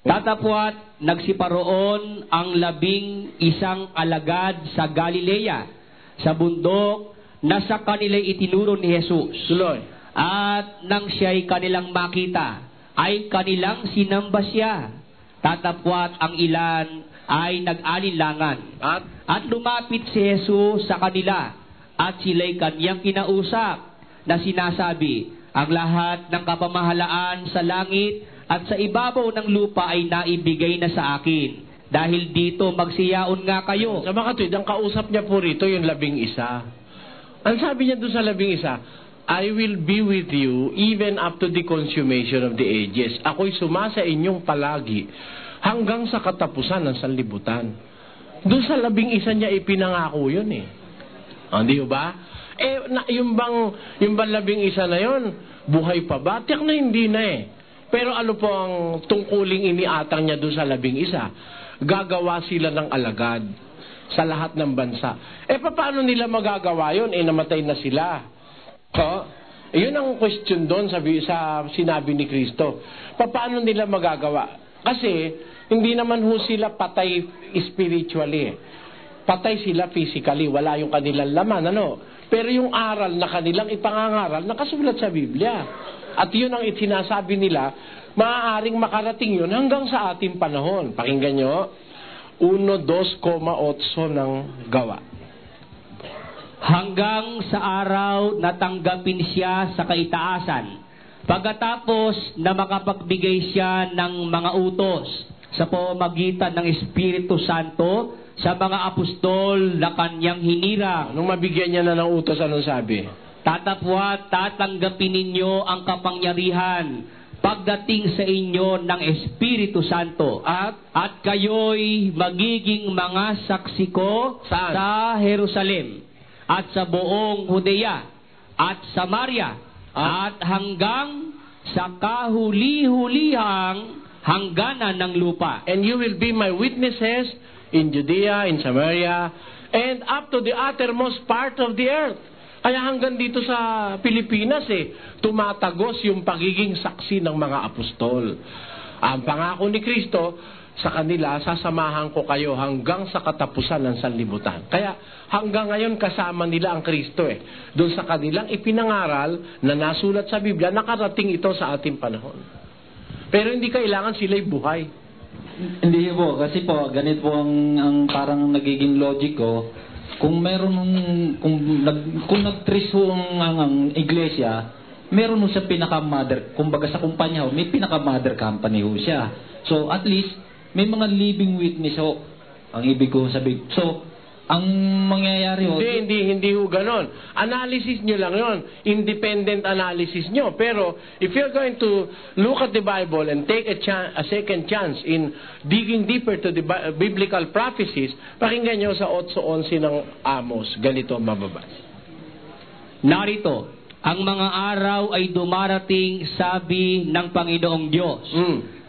Tatapwat, nagsiparoon ang 11 alagad sa Galilea, sa bundok na sa kanila'y itinuro ni Jesus. Tuloy. At nang siya'y kanilang makita, ay kanilang sinamba siya. Tatapwat ang ilan ay nag-alinlangan. At lumapit si Jesus sa kanila, at sila'y kaniyang kinausap, na sinasabi, ang lahat ng kapamahalaan sa langit at sa ibabaw ng lupa ay naibigay na sa akin. Dahil dito magsiyaon nga kayo. Sa mga tuwid, ang kausap niya po rito yung 11. Ang sabi niya doon sa 11, I will be with you even up to the consummation of the ages. Ako'y sumasa inyong palagi hanggang sa katapusan ng sanlibutan. Doon sa 11 niya ipinangako yun eh. Hindi ba? Yung bang 11 na yun, buhay pa ba? Tiyak na hindi na eh. Pero ano po ang tungkuling iniatang niya doon sa 11? Gagawa sila ng alagad sa lahat ng bansa. Paano nila magagawa yun? Namatay na sila. Yun ang question doon sa sinabi ni Kristo. Paano nila magagawa? Kasi hindi naman ho sila patay spiritually. Patay sila physically. Wala yung kanilang laman. Pero yung aral na kanilang ipangangaral, nakasulat sa Biblia. At yun ang sinasabi nila, maaaring makarating yun hanggang sa ating panahon. Pakinggan nyo, 1:2,8 ng gawa. Hanggang sa araw na tanggapin siya sa kaitaasan, pagkatapos na makapagbigay siya ng mga utos sa pamamagitan ng Espiritu Santo sa mga apostol na kanyang hinirang. Nung mabigyan niya na ng utos, anong sabi? Tatapwat, tatanggapin ninyo ang kapangyarihan pagdating sa inyo ng Espiritu Santo. At kayo'y magiging mga saksi ko sa Jerusalem at sa buong Judea at Samaria at hanggang sa kahuli-hulihang hangganan ng lupa. And you will be my witnesses in Judea, in Samaria, and up to the uttermost part of the earth. Kaya hanggang dito sa Pilipinas tumatagos yung pagiging saksi ng mga apostol. Ang pangako ni Kristo, sa kanila, sasamahan ko kayo hanggang sa katapusan ng sanlibutan. Kaya hanggang ngayon kasama nila ang Kristo Doon sa kanilang ipinangaral na nasulat sa Biblia, nakarating ito sa ating panahon. Pero hindi kailangan sila'y buhay. Hindi po, kasi po, ganito po ang parang nagiging logic ko. Kung meron kung nag-trace ho ang iglesia, meron ho siya pinaka-mother, kumbaga sa kumpanya ho, may pinaka-mother company ho siya. So, at least, may mga living witness ho, ang ibig ko sabihin. So, ang mangyayari ho... Hindi ho ganon. Analysis nyo lang yon, independent analysis nyo. Pero, if you're going to look at the Bible and take a second chance in digging deeper to the biblical prophecies, pakinggan nyo sa 8:11 ng Amos. Ganito mababasa. Narito, ang mga araw ay dumarating, sabi ng Panginoong Diyos,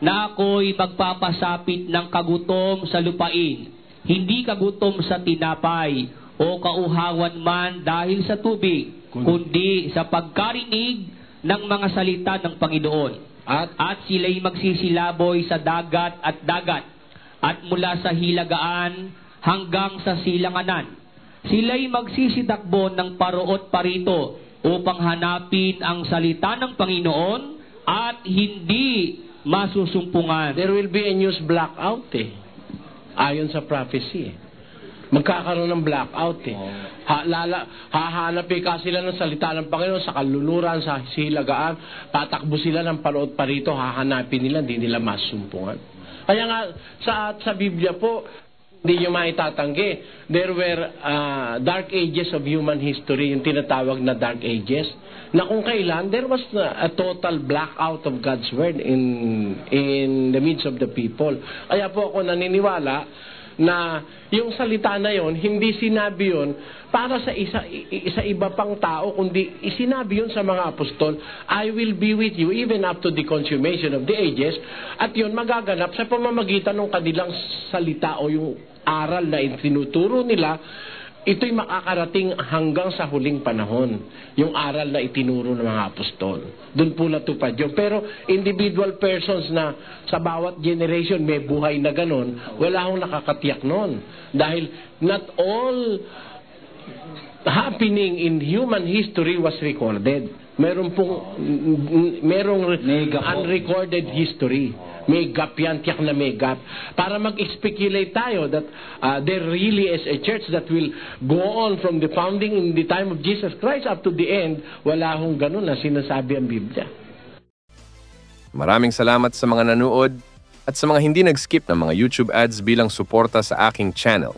na ako'y magpapasapit ng kagutom sa lupain. Hindi kagutom sa tinapay o kauhawan man dahil sa tubig, kundi sa pagkarinig ng mga salita ng Panginoon. At sila'y magsisilaboy sa dagat, at mula sa hilagaan hanggang sa silanganan. Sila'y magsisitakbo ng paroot parito upang hanapin ang salita ng Panginoon at hindi masusumpungan. There will be a news blackout ayon sa prophecy. Magkakaroon ng blackout hahanapin ka sila ng salita ng Panginoon sa kaluluran, sa hilagaan, patakbo sila ng paroot parito, hahanapin nila, hindi nila masumpungan. Kaya nga sa Biblia po, hindi nyo maitatanggi, there were dark ages of human history, yung tinatawag na dark ages, na kung kailan there was a total blackout of God's word in the midst of the people. Kaya po ako naniniwala na yung salita na yon, hindi sinabi yon para sa iba pang tao, kundi isinabi yon sa mga apostol, I will be with you even up to the consummation of the ages, at yun magaganap sa pamamagitan ng kanilang salita o yung aral na itinuturo nila ito'y makakarating hanggang sa huling panahon, yung aral na itinuro ng mga apostol. Doon po natupad yun. Pero individual persons na sa bawat generation may buhay na ganon, wala akong nakakatiyak noon. Dahil not all happening in human history was recorded. Merong unrecorded history. May gap yan, tiyak na may gap. Para mag-speculate tayo that there really is a church that will go on from the founding in the time of Jesus Christ up to the end, wala hong ganun na sinasabi ang Biblia. Maraming salamat sa mga nanood at sa mga hindi nag-skip ng mga YouTube ads bilang suporta sa aking channel.